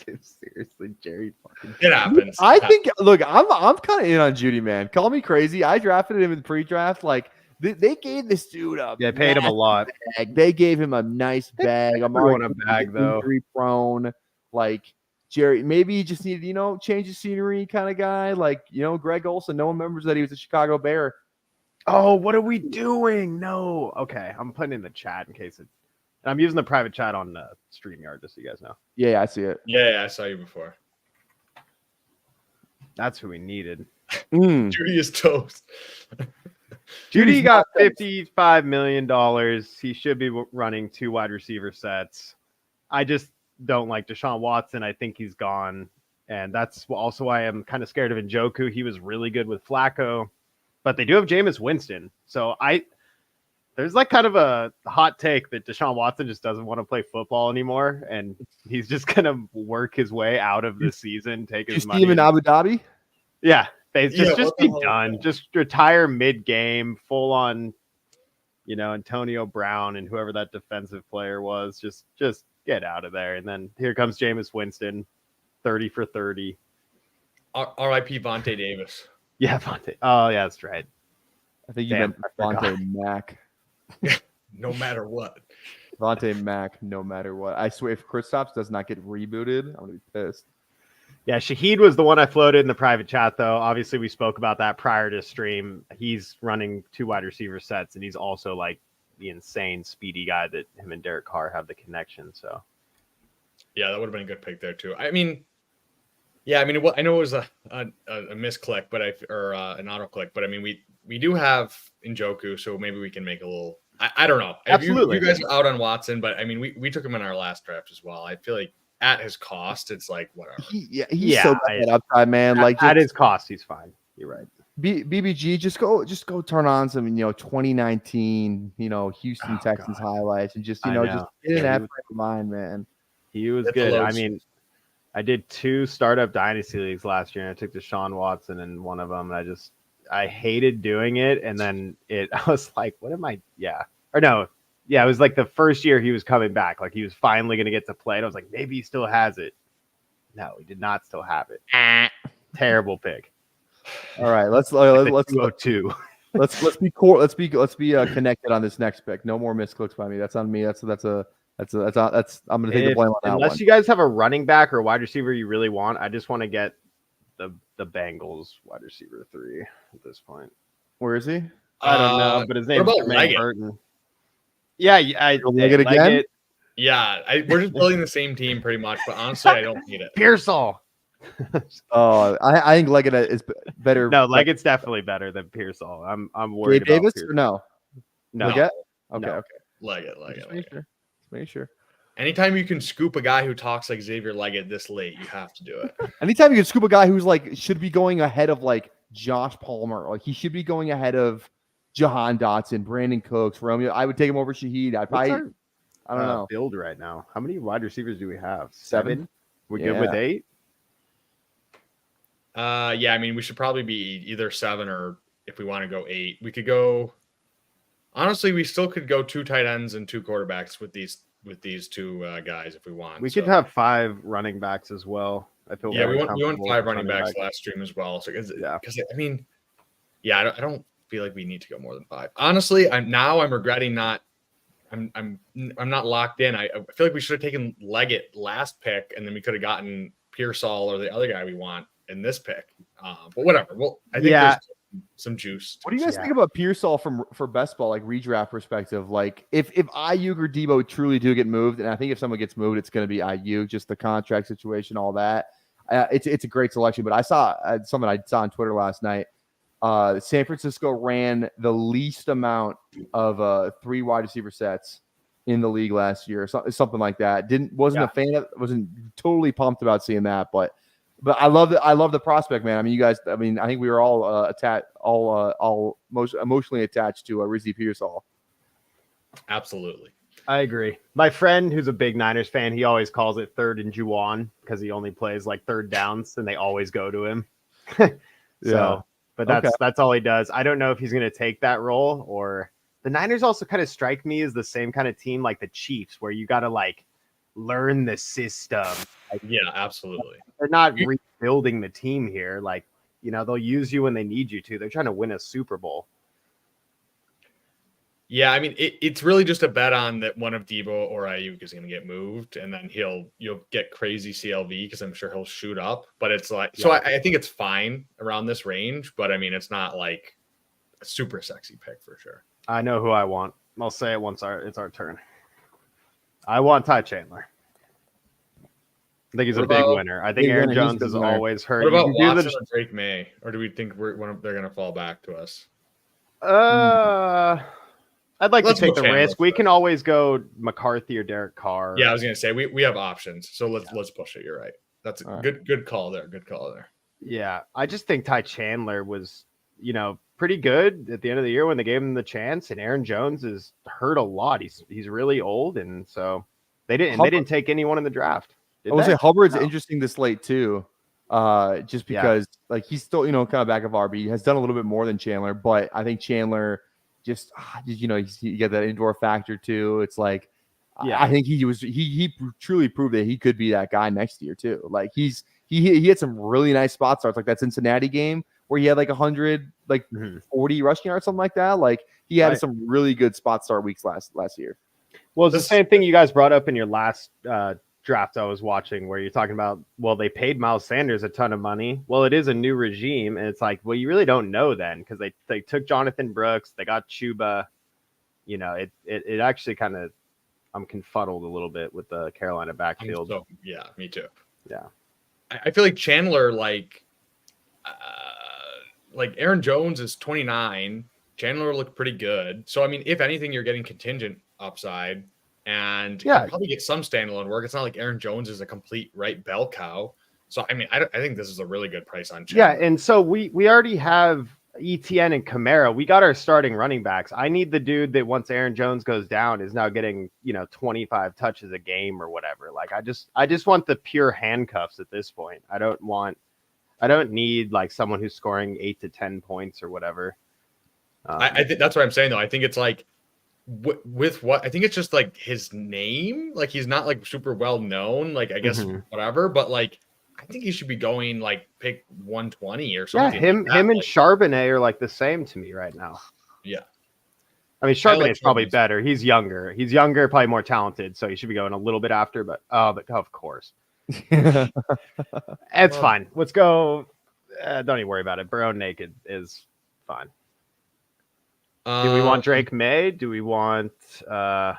Dude, seriously, Jerry. It happens. I think. Look, I'm kind of in on Judy, man. Call me crazy. I drafted him in the pre-draft. Like they gave this dude a. They paid him a lot. Bag. They gave him a nice bag. I'm on a bag though. Injury prone. Like Jerry, maybe he just needed, change of scenery kind of guy. Like Greg Olson. No one remembers that he was a Chicago Bear. Oh, what are we doing? No. Okay, I'm putting in the chat in case I'm using the private chat on StreamYard, just so you guys know. Yeah, I see it. Yeah, I saw you before. That's who we needed. Judy is toast. Judy got $55 million. He should be running 2 wide receiver sets. I just don't like Deshaun Watson. I think he's gone. And that's also why I'm kind of scared of Njoku. He was really good with Flacco. But they do have Jameis Winston. So there's like kind of a hot take that Deshaun Watson just doesn't want to play football anymore. And he's just going to work his way out of the season, take his money. Team in Abu Dhabi? Yeah. Just be done. Just retire mid-game, full on, Antonio Brown and whoever that defensive player was. Just get out of there. And then here comes Jameis Winston, 30 for 30. R.I.P. Vontae Davis. Yeah, Vontae. Oh, yeah, that's right. I think you meant Vontae Mack. No matter what. Vontae Mack, no matter what. I swear, if Kristaps does not get rebooted, I'm going to be pissed. Yeah, Shaheed was the one I floated in the private chat, though. Obviously, we spoke about that prior to stream. He's running 2 wide receiver sets, and he's also like the insane speedy guy that him and Derek Carr have the connection. So, yeah, that would have been a good pick there too. I mean, yeah, I mean, I know it was a misclick, but an auto click, but I mean, we do have Njoku, so maybe we can make a little. I don't know. Absolutely. You guys are out on Watson, but I mean, we took him in our last draft as well. I feel like at his cost, it's like whatever. He's so bad upside, man. Like at his cost, he's fine. You're right. BBG, just go turn on some 2019 Houston Texans highlights and just just get in that frame of mind, man. He was good. I mean, I did 2 startup dynasty leagues last year, and I took Deshaun Watson in one of them, and I hated doing it, and then I was like, what am I? Yeah, or no. Yeah, it was like the first year he was coming back. Like he was finally going to get to play. And I was like, maybe he still has it. No, he did not still have it. Terrible pick. All right, let's 202. Let's be cool. Let's be connected on this next pick. No more misclicks by me. That's on me. That's I'm going to take the blame on that one. Unless you guys have a running back or wide receiver you really want, I just want to get the Bengals wide receiver 3 at this point. Where is he? I don't know, but his name is Jermaine Burton. Yeah, Leggett again. Yeah, we're just building the same team pretty much, but honestly, I don't need it. Pearsall. I think Leggett is better. No, Leggett's definitely better than Pearsall. I'm worried Gabe about Davis Pearsall. or no? Leggett? Okay, no. okay. Leggett. Make sure. Anytime you can scoop a guy who talks like Xavier Leggett this late, you have to do it. Anytime you can scoop a guy who's like should be going ahead of like Josh Palmer, like he should be going ahead of Jahan Dotson, Brandon Cooks, Romeo. I would take him over Shaheed. I don't know. Build right now. How many wide receivers do we have? 7. We're good with 8. Yeah. I mean, we should probably be either 7 or if we want to go 8, we could go. Honestly, we still could go 2 tight ends and 2 quarterbacks with these 2 guys if we want. We could have 5 running backs as well. I feel we went 5 running backs last stream as well. So because I mean, I don't feel like we need to go more than 5. Honestly, I'm regretting not. I'm not locked in. I feel like we should have taken Leggett last pick, and then we could have gotten Pearsall or the other guy we want in this pick. But whatever. Well, I think there's some juice. What do you guys think about Pearsall for best ball, like redraft perspective? Like if Ayuk or Debo truly do get moved, and I think if someone gets moved, it's going to be Ayuk, just the contract situation, all that. It's a great selection. But I saw something I saw on Twitter last night. San Francisco ran the least amount of 3 wide receiver sets in the league last year, something like that. Wasn't totally pumped about seeing that, but I love the prospect, man. I mean, you guys. I mean, I think we were all most emotionally attached to Rizzy Pearsall. Absolutely, I agree. My friend, who's a big Niners fan, he always calls it 3rd and Juwan because he only plays like 3rd downs, and they always go to him. But that's all he does. I don't know if he's going to take that role, or the Niners also kind of strike me as the same kind of team like the Chiefs, where you got to like learn the system. Like, yeah, absolutely. They're not rebuilding the team here. Like, they'll use you when they need you to. They're trying to win a Super Bowl. Yeah, I mean, it's really just a bet on that one of Debo or Ayuk is going to get moved, and then you'll get crazy CLV because I'm sure he'll shoot up. But it's like, so I think it's fine around this range, but I mean, it's not like a super sexy pick for sure. I know who I want. I'll say it once it's our turn. I want Ty Chandler. I think he's a big winner. I think Aaron Jones is always hurt. What about Watson or Drake May? Or do we think they're going to fall back to us? I'd like to take the risk. We can always go McCarthy or Derek Carr. Yeah, I was going to say we have options. So let's push it. You're right. That's a good call there. Good call there. Yeah, I just think Ty Chandler was, pretty good at the end of the year when they gave him the chance, and Aaron Jones is hurt a lot. He's really old, and so they didn't take anyone in the draft. I would say Hubbard's interesting this late too, just because like he's still kind of back of RB. He has done a little bit more than Chandler, but I think Chandler just you get that indoor factor too. It's like I think he truly proved that he could be that guy next year too. Like he had some really nice spot starts, like that Cincinnati game where he had like 100 40 rushing yards, something like that. Like he had some really good spot start weeks last year. Well, it's the same thing you guys brought up in your last draft I was watching where you're talking about, well, they paid Miles Sanders a ton of money. Well, it is a new regime, and it's like, well, you really don't know then because they took Jonathan Brooks, they got Chuba. It actually kind of, I'm confuddled a little bit with the Carolina backfield. Yeah, me too. Yeah, I feel like Chandler, like Aaron Jones is 29. Chandler looked pretty good. So I mean, if anything, you're getting contingent upside, and you probably get some standalone work. It's not like Aaron Jones is a complete right bell cow. So I mean, I think this is a really good price on Chandler. Yeah, and so we already have ETN and Kamara. We got our starting running backs. I need the dude that once Aaron Jones goes down is now getting 25 touches a game or whatever. Like I just want the pure handcuffs at this point. I don't need like someone who's scoring 8 to 10 points or whatever. I think that's what I'm saying though. I think it's like with what I think it's just like his name. Like he's not like super well known. Like I guess whatever, but like. I think he should be going like pick 120 or something. Yeah, him and Charbonnet are like the same to me right now. Yeah. I mean, Charbonnet's probably better. He's younger, probably more talented. So he should be going a little bit after, but of course. It's fine. Let's go. Don't even worry about it. Burrow naked is fine. Do we want Drake May? Do we want, I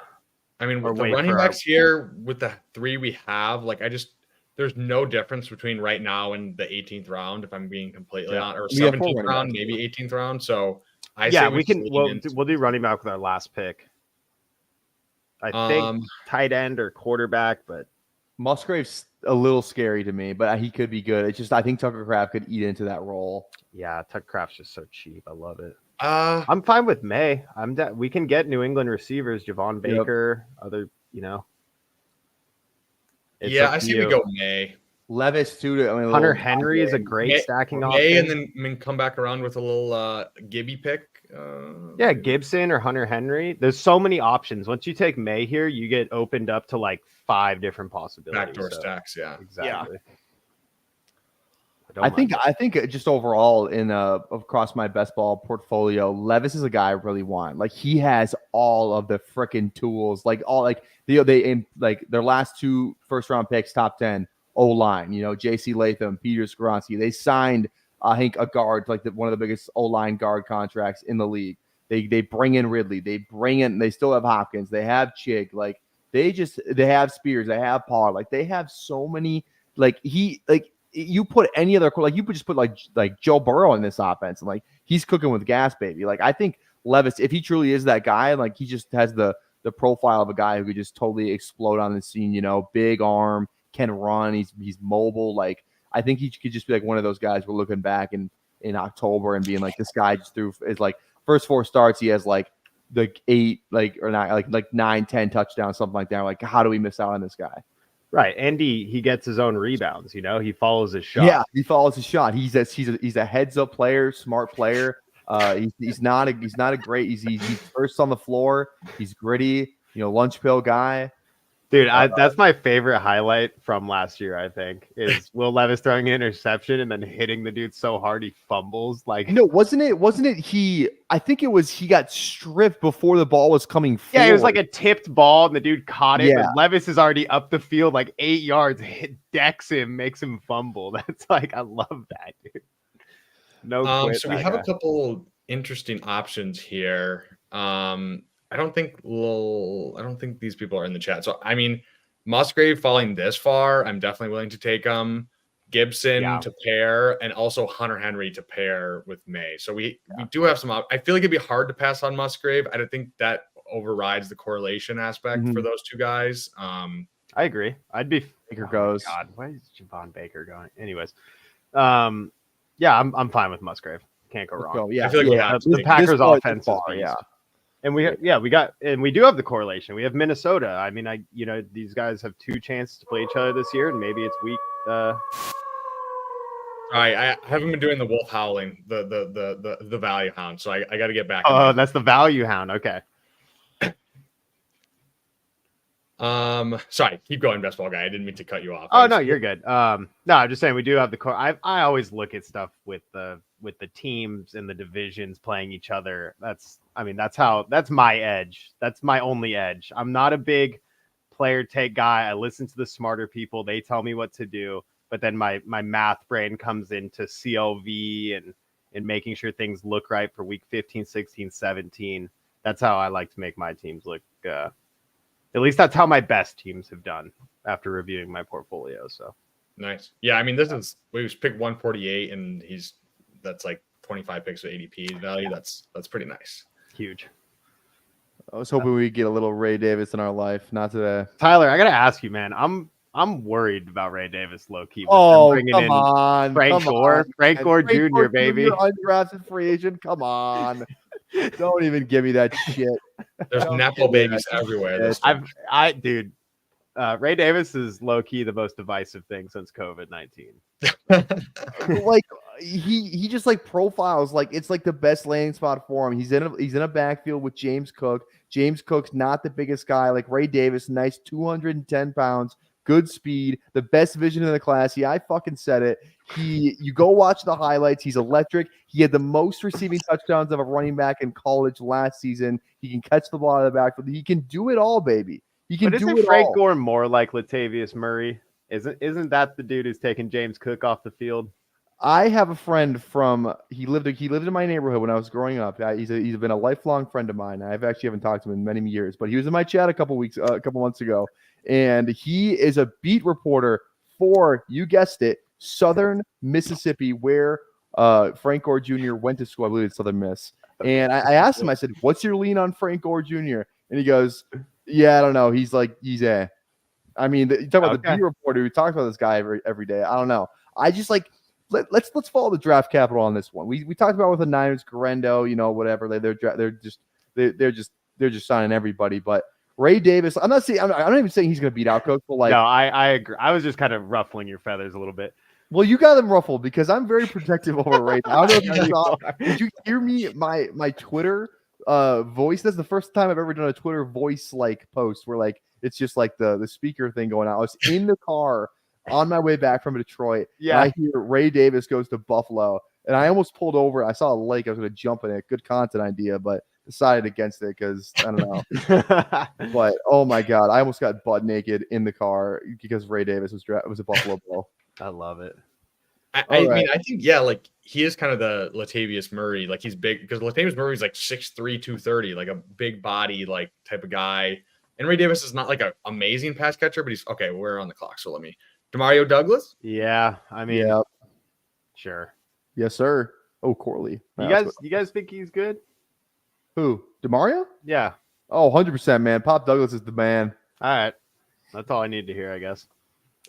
mean, with the running backs here with the 3 we have, like there's no difference between right now and the 18th round, if I'm being completely honest, or 17th round, maybe 18th round. So I say we'll do running back with our last pick. I think tight end or quarterback, but Musgrave's a little scary to me, but he could be good. It's just I think Tucker Kraft could eat into that role. Yeah, Tucker Kraft's just so cheap. I love it. I'm fine with May. We can get New England receivers, Javon Baker, other, I see we go May. Levis too. Hunter Henry is a great stacking option. May, and then come back around with a little Gibby pick. Gibson or Hunter Henry. There's so many options. Once you take May here, you get opened up to like 5 different possibilities. Backdoor stacks, yeah. Exactly. Yeah. I think just overall across my best ball portfolio, Levis is a guy I really want. Like he has all of the freaking tools. Like they in like their last 2 first-round picks, top 10 O-line. J.C. Latham, Peter Skoronski. They signed I think a guard like one of the biggest O-line guard contracts in the league. They bring in Ridley. They still have Hopkins. They have Chig. Like they have Spears. They have Pollard. Like they have so many. You put any other you could just put like Joe Burrow in this offense and like he's cooking with gas, baby. Like I think Levis, if he truly is that guy, like he just has the profile of a guy who could just totally explode on the scene. Big arm, can run. He's mobile. Like I think he could just be like one of those guys we're looking back in October and being like, this guy just threw is like first 4 starts he has like 8 or 9 10 touchdowns, something like that. Like how do we miss out on this guy? Right, and he gets his own rebounds. He follows his shot. Yeah, he follows his shot. He's a heads up player, smart player. He's not a great. He's first on the floor. He's gritty. Lunch pill guy. Dude, that's my favorite highlight from last year. I think is Will Levis throwing an interception and then hitting the dude so hard he fumbles. Like no, wasn't it? I think it was he got stripped before the ball was coming forward. Yeah, it was like a tipped ball and the dude caught it. Yeah. But Levis is already up the field like 8 yards. Decks him, makes him fumble. That's like I love that, dude. No, so we have a couple interesting options here. I don't think these people are in the chat. So I mean, Musgrave falling this far, I'm definitely willing to take him. Gibson to pair, and also Hunter Henry to pair with May. So we do have some. I feel like it'd be hard to pass on Musgrave. I don't think that overrides the correlation aspect for those 2 guys. I agree. I'd be Baker goes. God, why is Javon Baker going? Anyways, I'm fine with Musgrave. Can't go wrong. I feel like the Packers offense is and we do have the correlation. We have Minnesota. I mean, these guys have 2 chances to play each other this year, and maybe it's week. All right, I haven't been doing the wolf howling, the value hound, so I got to get back. Oh, that's the value hound. Okay. Sorry, keep going, best ball guy. I didn't mean to cut you off. Oh no, you're good. No, I'm just saying we do have the core. I always look at stuff with the teams and the divisions playing each other. That's my edge. That's my only edge. I'm not a big player take guy. I listen to the smarter people. They tell me what to do. But then my math brain comes into CLV and making sure things look right for week 15, 16, 17. That's how I like to make my teams look. At least that's how my best teams have done after reviewing my portfolio. So nice. Yeah, I mean, we was pick 148, and that's like 25 picks with ADP value. That's pretty nice. Huge. I was hoping we'd get a little Ray Davis in our life. Not today. Tyler, I gotta ask you, man. I'm worried about Ray Davis low key. Oh, come on. Frank Gore. Frank Gore Jr., baby. Undrafted free agent. Come on. Don't even give me that shit. There's Nepo babies everywhere. Dude, Ray Davis is low key the most divisive thing since COVID-19. Like he just like profiles like it's like the best landing spot for him. He's in a backfield with James Cook. James Cook's not the biggest guy. Like Ray Davis, nice 210 pounds. Good speed, the best vision in the class. Yeah, I fucking said it. You go watch the highlights. He's electric. He had the most receiving touchdowns of a running back in college last season. He can catch the ball out of the backfield. He can do it all, baby. He can do it all. Isn't Frank Gore more like Latavius Murray? Isn't that the dude who's taking James Cook off the field? I have a friend from he lived in my neighborhood when I was growing up. He's been a lifelong friend of mine. I haven't talked to him in many years, but he was in my chat a couple months ago. And he is a beat reporter for, you guessed it, Southern Mississippi, where Frank Gore Jr. went to school. I believe it's Southern Miss. And I asked him, I said, what's your lean on Frank Gore Jr.? And he goes, yeah, I don't know. He's I mean, you talk about the beat reporter who talks about this guy every day. I don't know. I just like, let's follow the draft capital on this one. We talked about with the Niners, Garendo, whatever. They're just signing everybody, but Ray Davis, I'm not even saying he's going to beat out Cook, but like, no, I agree. I was just kind of ruffling your feathers a little bit. Well, you got them ruffled because I'm very protective over Ray. I don't know if you saw. Did you hear me? My Twitter voice. That's the first time I've ever done a Twitter voice like post where like it's just like the speaker thing going on. I was in the car on my way back from Detroit. Yeah, and I hear Ray Davis goes to Buffalo, and I almost pulled over. I saw a lake. I was going to jump in it. Good content idea, but decided against it because I don't know. But oh my god, I almost got butt naked in the car because Ray Davis was a Buffalo Bill. I love it. I mean, I think like he is kind of the Latavius Murray. Like he's big because Latavius Murray's like 6'3", 230, like a big body like type of guy. And Ray Davis is not like an amazing pass catcher, but he's okay. We're on the clock, so let me. Demario Douglas. Yeah, I mean, yeah, sure. Yes, sir. Oh, Corley. You guys think he's good? Who? DeMario? Yeah. Oh, 100%, man. Pop Douglas is the man. All right. That's all I need to hear, I guess.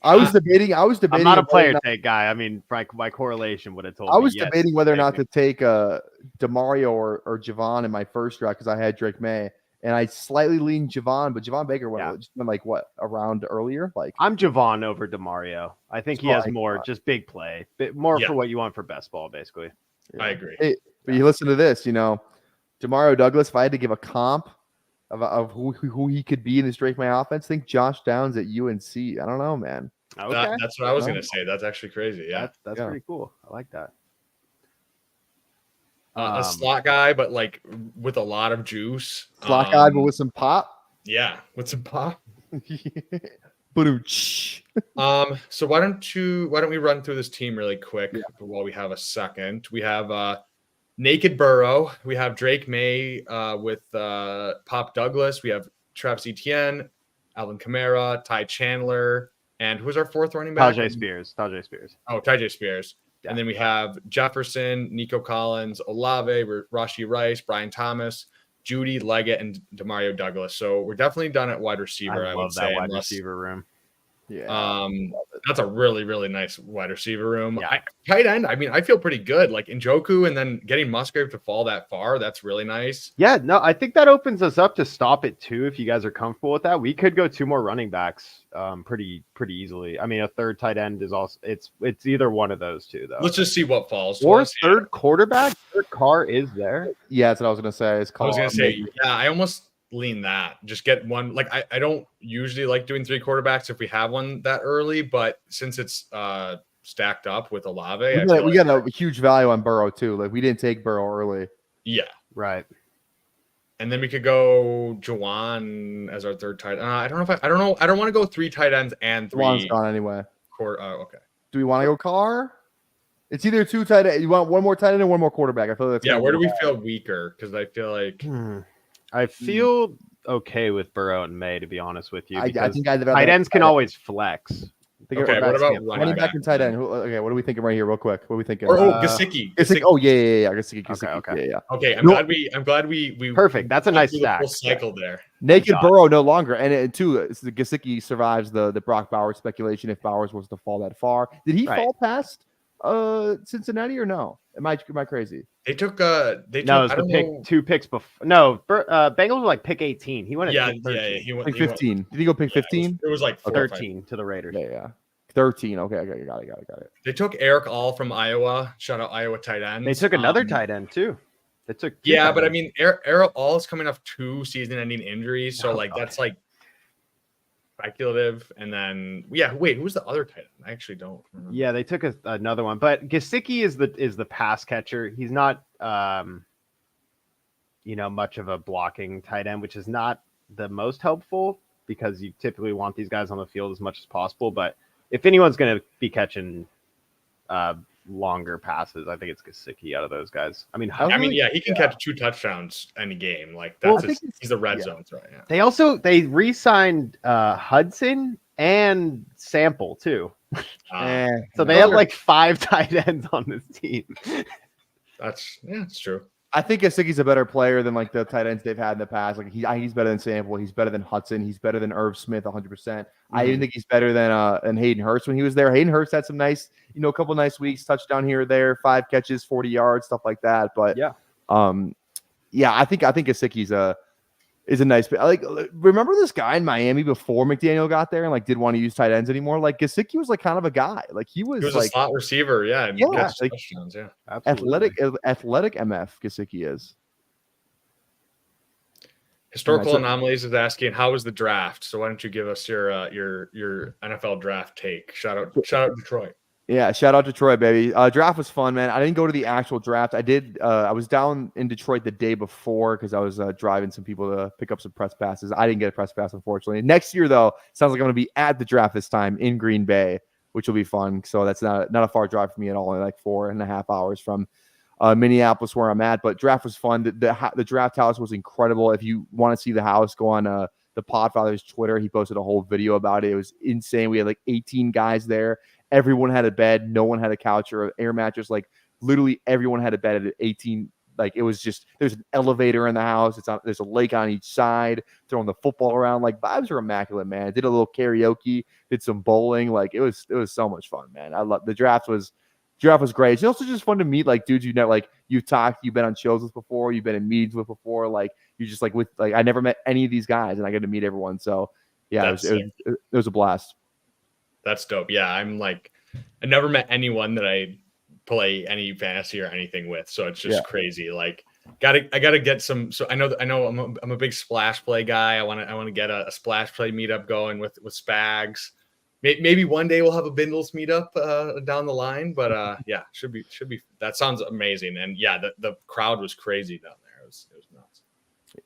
I was debating. I'm not a player take guy. I mean, my correlation would have told me. I was debating whether or not to take DeMario or Javon in my first draft because I had Drake May. And I slightly leaned Javon, but Javon Baker went like what around earlier? Like I'm Javon over DeMario. I think he has more just big play, more for what you want for best ball, basically. Yeah. I agree. Hey, but you listen to this, Demario Douglas. If I had to give a comp of who he could be in this Drake May offense, think Josh Downs at UNC. I don't know, man. Okay. That's what I was gonna say. That's actually crazy. Yeah, that's pretty cool. I like that. A slot guy, but like with a lot of juice. Slot guy, but with some pop. Yeah, with some pop. So why don't we run through this team really quick while we have a second? We have Naked Burrow. We have Drake May with Pop Douglas. We have Travis Etienne, Alvin Kamara, Ty Chandler, and who's our fourth running back? Tajay Spears. Oh, Tajay Spears. Yeah. And then we have Jefferson, Nico Collins, Olave, Rashee Rice, Brian Thomas, Judy Leggett, and Demario Douglas. So we're definitely done at wide receiver. I would say, wide receiver room. Yeah, that's a really, really nice wide receiver room. Yeah. Tight end, I mean, I feel pretty good. Like Njoku and then getting Musgrave to fall that far, that's really nice. Yeah, no, I think that opens us up to stop it too. If you guys are comfortable with that, we could go two more running backs pretty easily. I mean, a third tight end is also it's either one of those two though. Let's just see what falls. Or third quarterback. Third Carr is there. Yeah, that's what I was gonna say. I almost lean that. Just get one. Like I don't usually like doing three quarterbacks if we have one that early, but since it's stacked up with Olave, we got a huge value on Burrow too. Like we didn't take Burrow early. Yeah, right. And then we could go Juwan as our third tight. I don't know. I don't want to go 3 tight ends and 3. Juwan's gone anyway. Okay. Do we want to go Carr? It's either 2 tight ends. You want one more tight end and one more quarterback. I feel like that's where do we feel weaker? Because I feel like I feel okay with Burrow and May, to be honest with you. I think tight ends can always flex. Okay, what about running back and tight end? Okay, what are we thinking right here, real quick? What are we thinking? Gesicki. Oh yeah. Gesicki. Okay. Yeah. Okay, I'm glad we perfect. That's a nice stack. Cycle there. Naked Burrow no longer, and too, the Gesicki survives the Brock Bowers speculation if Bowers was to fall that far. Did he fall past Cincinnati or no? Am I crazy? They took no, it was the pick 2 picks before. No, Bengals were like pick 18. He went at pick 13. He went pick 15. Did he go pick 15? It was like 13 to the Raiders. Yeah. 13. Okay, got it. They took Eric All from Iowa. Shout out Iowa tight ends. They took another tight end too. They took but I mean, Eric All is coming off 2 season-ending injuries, so that's like speculative. And then wait, who's the other tight end? I actually don't remember. Yeah, they took another one, but Gesicki is the pass catcher. He's not much of a blocking tight end, which is not the most helpful because you typically want these guys on the field as much as possible. But if anyone's going to be catching longer passes, I think it's Gesicki out of those guys. I mean, he can catch 2 touchdowns any game. Like he's the red zone threat. Yeah. They re-signed Hudson and Sample too. So they have like 5 tight ends on this team. That's true. I think Gesicki's a better player than like the tight ends they've had in the past. Like he's better than Sample. He's better than Hudson. He's better than Irv Smith, 100%. I even think he's better than Hayden Hurst when he was there. Hayden Hurst had some nice, a couple nice weeks, touchdown here or there, 5 catches, 40 yards, stuff like that. But I think Gesicki's is a nice. Like, remember this guy in Miami before McDaniel got there and like didn't want to use tight ends anymore? Like Gesicki was like kind of a guy. Like he was like a slot receiver, like, touchdowns, athletic MF Gesicki is. Historical Anomalies is asking, how was the draft? So why don't you give us your NFL draft take? Shout out Detroit. Yeah, shout out Detroit, baby. Draft was fun, man. I didn't go to the actual draft. I did. I was down in Detroit the day before because I was driving some people to pick up some press passes. I didn't get a press pass, unfortunately. Next year, though, sounds like I'm going to be at the draft this time in Green Bay, which will be fun. So that's not a far drive for me at all. Only like 4.5 hours from Minneapolis where I'm at. But draft was fun. The draft house was incredible. If you want to see the house, go on the Podfather's Twitter. He posted a whole video about it. It was insane. We had like 18 guys there. Everyone had a bed. No one had a couch or an air mattress. Like literally everyone had a bed at 18. Like it was just, there's an elevator in the house. There's a lake on each side, throwing the football around. Like vibes were immaculate, man. I did a little karaoke, did some bowling. Like it was so much fun, man. I love the draft was great. It's also just fun to meet like dudes you've been on shows with before, you've been in meetings with before. Like you just like I never met any of these guys and I get to meet everyone. So yeah, it was a blast. That's dope. Yeah, I'm like, I never met anyone that I play any fantasy or anything with, so it's just crazy. Like, I gotta get some. So I know I'm a big splash play guy. I want to get a splash play meetup going with Spags. Maybe one day we'll have a Bindles meetup down the line. But should be. That sounds amazing. And yeah, the crowd was crazy down there. It was nuts.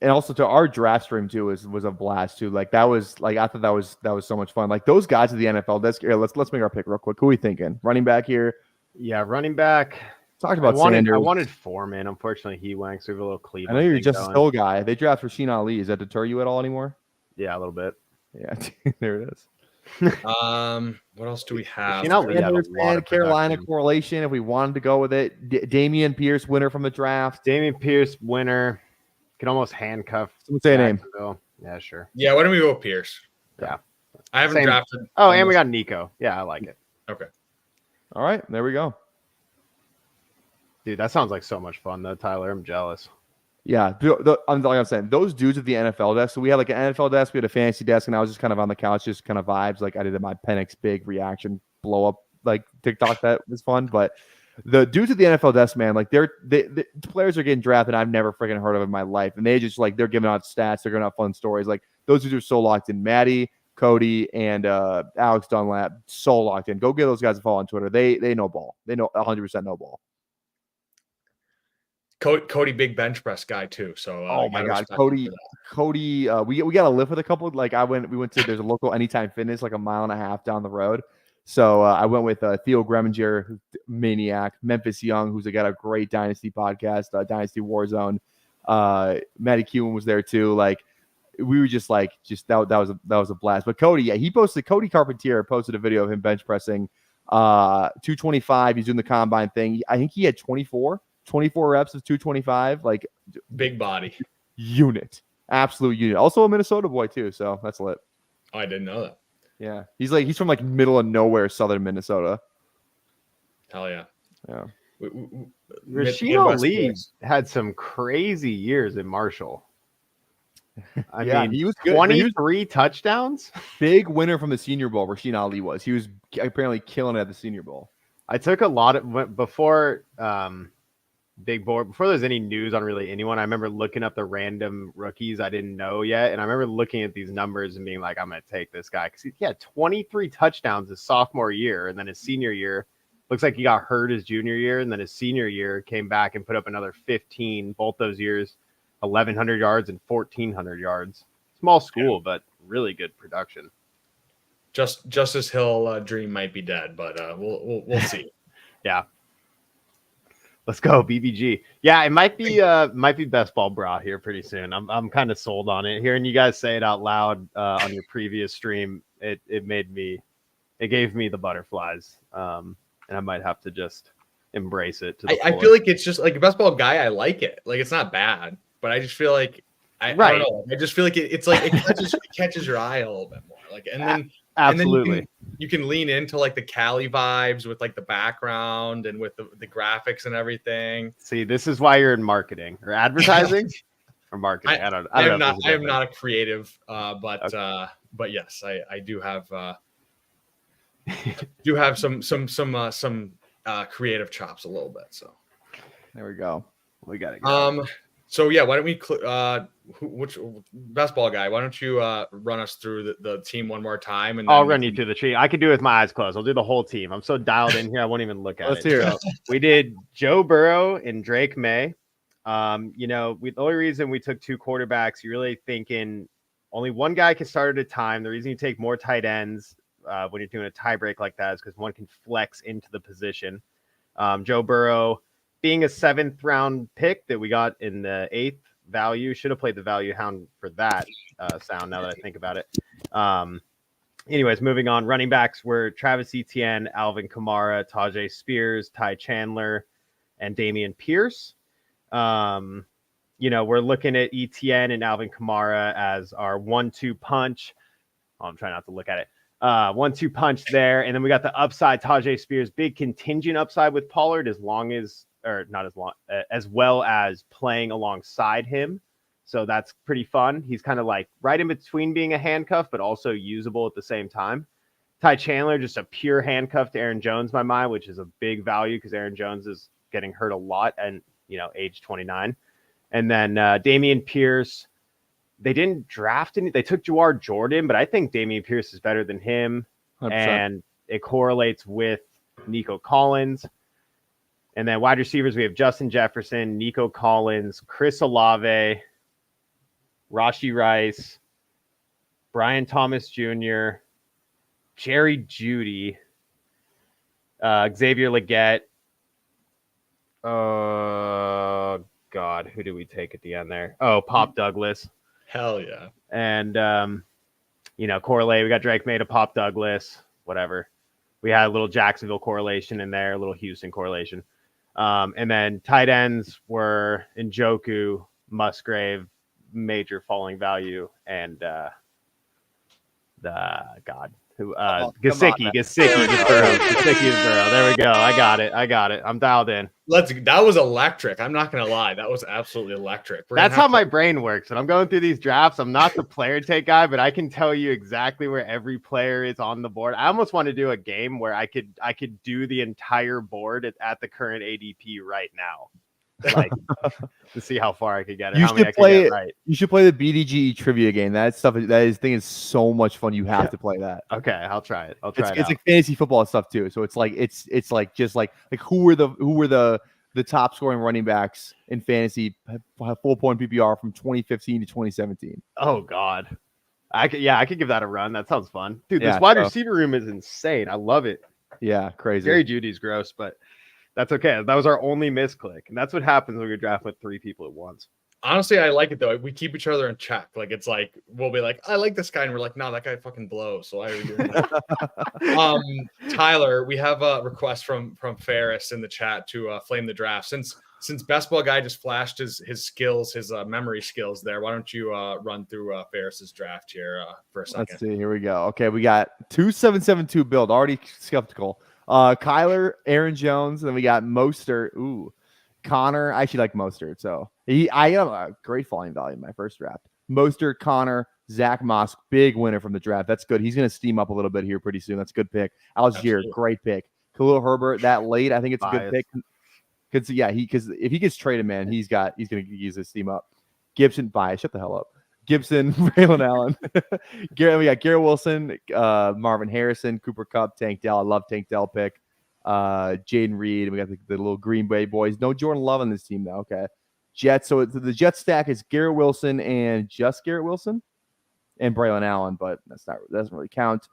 And also to our draft stream too was a blast too. Like that was like I thought that was so much fun. Like those guys at the NFL desk. Here, let's make our pick real quick. Who are we thinking? Running back here. Yeah, running back. Talked about Sanders. I wanted Foreman. Unfortunately, he went. So we have a little Cleveland. I know you're just a still guy. They draft Rasheen Ali. Does that deter you at all anymore? Yeah, a little bit. Yeah, there it is. What else do we have? Carolina correlation. If we wanted to go with it, Dameon Pierce winner from the draft. Dameon Pierce winner. Can almost handcuff. Someone say a name. Yeah, sure. Yeah, why don't we go with Pierce? Yeah. I haven't drafted. Oh, and we got Nico. Yeah, I like it. Okay. All right, there we go. Dude, that sounds like so much fun, though, Tyler. I'm jealous. Yeah, I'm saying those dudes at the NFL desk. So we had like an NFL desk, we had a fantasy desk, and I was just kind of on the couch, just kind of vibes. Like I did my Penix big reaction blow up like TikTok. That was fun, but the dudes at the NFL desk, man, like the players are getting drafted I've never freaking heard of in my life, and they just like they're giving out stats, they're giving out fun stories. Like those dudes are so locked in. Maddie, Cody, and Alex Dunlap, so locked in. Go give those guys a follow on Twitter. They know ball. They know 100% know ball. Cody, big bench press guy too. So oh my God, Cody, we got to live with a couple. Like we went to there's a local Anytime Fitness like a mile and a half down the road. So I went with Theo Greminger, Maniac, Memphis Young, who's got a great Dynasty podcast, Dynasty Warzone. Matty Kewen was there too. Like we were just that was a blast. But Cody, yeah, Cody Carpentier posted a video of him bench pressing 225. He's doing the combine thing. I think he had 24 reps of 225. Like big body unit, absolute unit. Also a Minnesota boy too, so that's lit. Oh, I didn't know that. Yeah, he's from like middle of nowhere, southern Minnesota. Hell yeah. Yeah. Rasheen Ali had some crazy years in Marshall. I mean, he was 23 touchdowns. Big winner from the Senior Bowl. Rasheen Ali was. He was apparently killing it at the Senior Bowl. I took a lot of before Big Board, before there's any news on really anyone. I remember looking up the random rookies I didn't know yet, and I remember looking at these numbers and being like, "I'm going to take this guy," because he had 23 touchdowns his sophomore year, and then his senior year looks like he got hurt his junior year, and then his senior year came back and put up another 15. Both those years, 1,100 yards and 1,400 yards. Small school, but really good production. Justice Hill dream might be dead, but we'll see. Yeah. Let's go, BBG. Yeah, it might be best ball bra here pretty soon. I'm kind of sold on it. Hearing you guys say it out loud on your previous stream, it gave me the butterflies. And I might have to just embrace it. I feel like it's just like a best ball guy. I like it. Like it's not bad, but I just feel like I don't know. I just feel like it's like it catches your eye a little bit more. Like and then absolutely. And then you can lean into like the Cali vibes with like the background and with the graphics and everything. See, this is why you're in marketing or advertising or marketing. I am not a creative, but yes, I do have some creative chops a little bit. So there we go. We got it. So yeah, why don't we which best ball guy? Why don't you run us through the team one more time? And I'll run you through the tree. I could do it with my eyes closed. I'll do the whole team. I'm so dialed in here, I won't even look at it. Let's hear it. We did Joe Burrow and Drake May. The only reason we took two quarterbacks, you're really thinking only one guy can start at a time. The reason you take more tight ends when you're doing a tie break like that is because one can flex into the position. Joe Burrow, being a 7th round pick that we got in the 8th value, should have played the value hound for that sound now that I think about it. Anyways, moving on. Running backs were Travis Etienne, Alvin Kamara, Tajay Spears, Ty Chandler, and Damian Pierce. We're looking at Etienne and Alvin Kamara as our 1-2 punch. I'm trying not to look at it. 1-2 punch there. And then we got the upside, Tajay Spears, big contingent upside with Pollard as well as playing alongside him. So that's pretty fun. He's kind of like right in between being a handcuff, but also usable at the same time. Ty Chandler, just a pure handcuff to Aaron Jones, my mind, which is a big value because Aaron Jones is getting hurt a lot and, age 29. And then Damian Pierce, they didn't draft any. They took Jawar Jordan, but I think Damian Pierce is better than him. 100%. And it correlates with Nico Collins. And then wide receivers, we have Justin Jefferson, Nico Collins, Chris Olave, Rashee Rice, Brian Thomas Jr., Jerry Jeudy, Xavier Legette. Oh, God. Who did we take at the end there? Oh, Pop Douglas. Hell yeah. And, correlate. We got Drake May to Pop Douglas, whatever. We had a little Jacksonville correlation in there, a little Houston correlation. And then tight ends were Njoku, Musgrave, major falling value, and Gesicki is Burrow. There we go. I got it. I'm dialed in. That was electric. I'm not gonna lie. That was absolutely electric. That's how my brain works. When I'm going through these drafts, I'm not the player take guy, but I can tell you exactly where every player is on the board. I almost want to do a game where I could do the entire board at the current ADP right now. Like to see how far I could get it. You should play the BDG trivia game. That thing is so much fun. You have to play that. Okay, I'll try it. It's like fantasy football stuff too. So it's like who were the the top scoring running backs in fantasy have full point PPR from 2015 to 2017. Oh God. I could give that a run. That sounds fun. Dude, this wide receiver room is insane. I love it. Yeah, crazy. Jerry Judy's gross, but that's okay. That was our only misclick. And that's what happens when we draft with 3 people at once. Honestly, I like it though. We keep each other in check. Like it's like we'll be like, I like this guy, and we're like, no, that guy fucking blows. So why are we doing that? Tyler, we have a request from Ferris in the chat to flame the draft. Since Best Ball Guy just flashed his skills, his memory skills there. Why don't you run through Ferris's draft here for a second? Let's see. Here we go. Okay, we got 2772 build. Already skeptical. Kyler, Aaron Jones, and then we got Mostert. Ooh. Connor, I actually like Mostert, so I have a great volume value in my first draft. Mostert, Connor, Zach Moss, big winner from the draft. That's good. He's going to steam up a little bit here pretty soon. That's a good pick. Algier, great pick. Khalil Herbert, that late, I think it's a good pick. Because if he gets traded, man, he's going to use his steam up. Gibson, shut the hell up. Gibson, Braylon Allen, we got Garrett Wilson, Marvin Harrison, Cooper Kupp, Tank Dell. I love Tank Dell pick. Jaden Reed, we got the little Green Bay boys. No Jordan Love on this team though. Okay, Jets. So the Jets stack is Garrett Wilson and just Garrett Wilson and Braylon Allen, but that doesn't really count.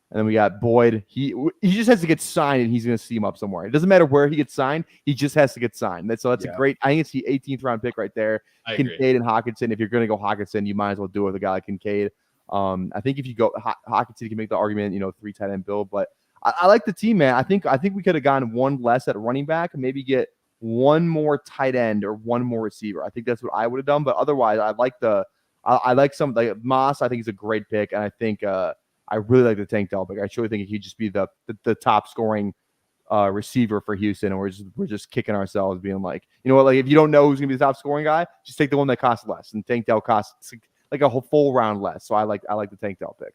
And then we got Boyd. He just has to get signed, and he's going to steam up somewhere. It doesn't matter where he gets signed; he just has to get signed. So that's a great. I think it's the 18th round pick right there. Kincaid and Hockenson. If you're going to go Hockenson, you might as well do it with a guy like Kincaid. I think if you go Hockenson, you can make the argument, 3 tight end build, but. I like the team, man. I think we could have gone one less at running back and maybe get one more tight end or one more receiver. I think that's what I would have done. But otherwise, I like some like Moss. I think he's a great pick, and I think I really like the Tank Dell pick. I truly think he'd just be the top scoring receiver for Houston, and we're just kicking ourselves, being like, you know what, like if you don't know who's gonna be the top scoring guy, just take the one that costs less. And Tank Dell costs like a whole full round less. So I like the Tank Dell pick.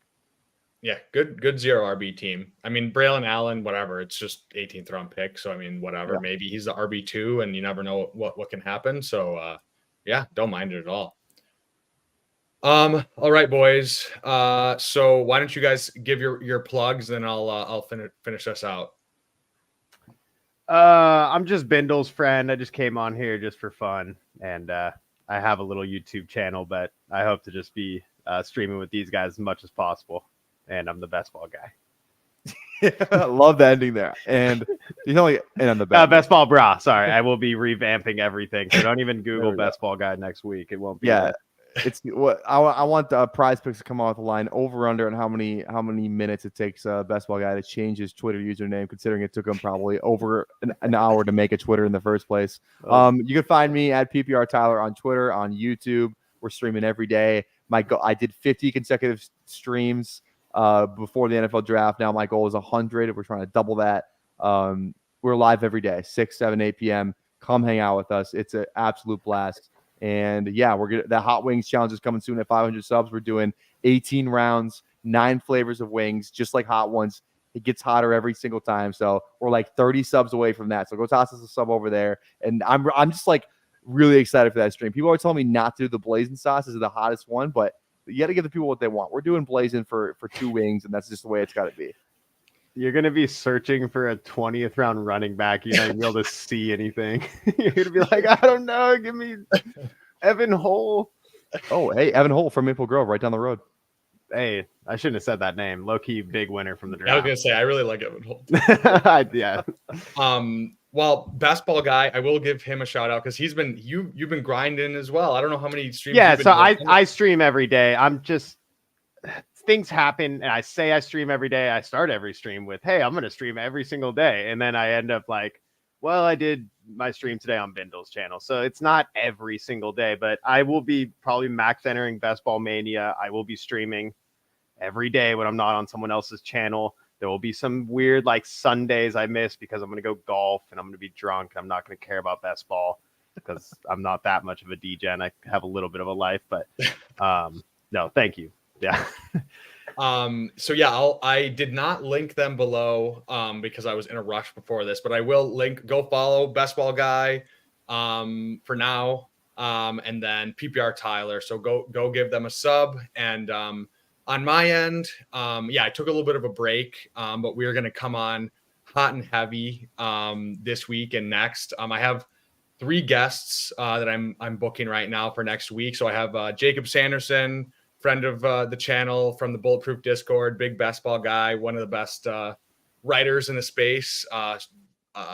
Yeah, good 0 RB team. I mean, Braylon Allen, whatever. It's just 18th round pick. So I mean, whatever. Yeah. Maybe he's the RB2, and you never know what can happen. So yeah, don't mind it at all. All right, boys. So why don't you guys give your plugs, and I'll finish us out. I'm just Bindle's friend. I just came on here just for fun, and I have a little YouTube channel, but I hope to just be streaming with these guys as much as possible. And I'm the best ball guy. I love the ending there. And and I'm the best. Best ball bra. Sorry, I will be revamping everything. So don't even Google best ball guy next week. It won't be. Yeah, it's what I want the prize picks to come out with a line over under and how many minutes it takes best ball guy to change his Twitter username, considering it took him probably over an hour to make a Twitter in the first place. You can find me at PPR Tyler on Twitter, on YouTube. We're streaming every day. I did 50 consecutive streams before the NFL draft. Now my goal is 100. We're trying to double that. We're live every day, 6, 7, 8 p.m. Come hang out with us. It's an absolute blast. And yeah, the Hot Wings Challenge is coming soon at 500 subs. We're doing 18 rounds, 9 flavors of wings, just like hot ones. It gets hotter every single time. So we're like 30 subs away from that. So go toss us a sub over there. And I'm just like really excited for that stream. People are telling me not to do the blazing sauce. This is the hottest one, but you got to give the people what they want. We're doing blazing for 2 wings, and that's just the way it's got to be. You're going to be searching for a 20th round running back. You're not going to be able to see anything. You're going to be like, I don't know. Give me Evan Hole. Oh, hey, Evan Hole from Maple Grove, right down the road. Hey, I shouldn't have said that name. Low-key big winner from the draft. I was going to say, I really like Evan Hole. Yeah. Well, best ball guy, I will give him a shout out because you've been grinding as well. I don't know how many streams. Yeah, so I stream every day. I'm just things happen, and I say I stream every day. I start every stream with, "Hey, I'm going to stream every single day," and then I end up like, "Well, I did my stream today on Bindle's channel," so it's not every single day. But I will be probably max entering Best Ball Mania. I will be streaming every day when I'm not on someone else's channel. There will be some weird like Sundays I miss because I'm going to go golf and I'm going to be drunk. I'm not going to care about best ball because I'm not that much of a DJ. I have a little bit of a life, but no, thank you. Yeah. So yeah, I did not link them below because I was in a rush before this, but I will link. Go follow Best Ball Guy for now, and then PPR Tyler. So go give them a sub. And on my end, yeah, I took a little bit of a break, but we are going to come on hot and heavy this week and next. I have 3 guests that I'm booking right now for next week. So I have Jacob Sanderson, friend of the channel from the Bulletproof Discord, big best ball guy, one of the best writers in the space.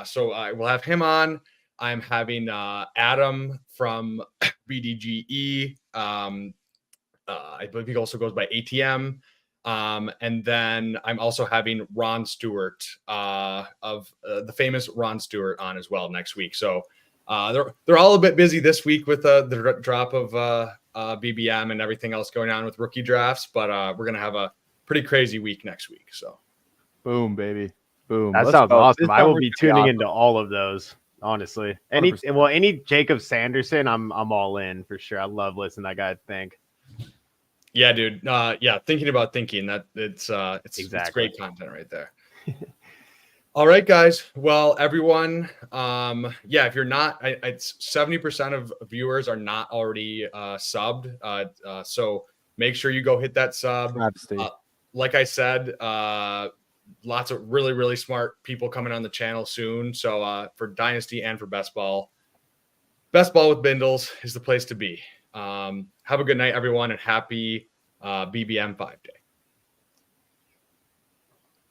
So I will have him on. I'm having Adam from BDGE. I believe he also goes by ATM. And then I'm also having Ron Stewart of the famous Ron Stewart on as well next week. So they're all a bit busy this week with the drop of BBM and everything else going on with rookie drafts. But we're going to have a pretty crazy week next week. So boom, baby. Boom. That sounds awesome. I will be tuning into all of those. Honestly, any Jacob Sanderson, I'm all in for sure. I love listening to that guy think. Yeah, dude. Thinking about thinking, that it's great content right there. All right, guys. Well, everyone, if you're not, it's 70% of viewers are not already subbed. So make sure you go hit that sub. Like I said, lots of really, really smart people coming on the channel soon. So for Dynasty and for Best Ball with Bindles is the place to be. Have a good night, everyone, and happy BBM 5 Day.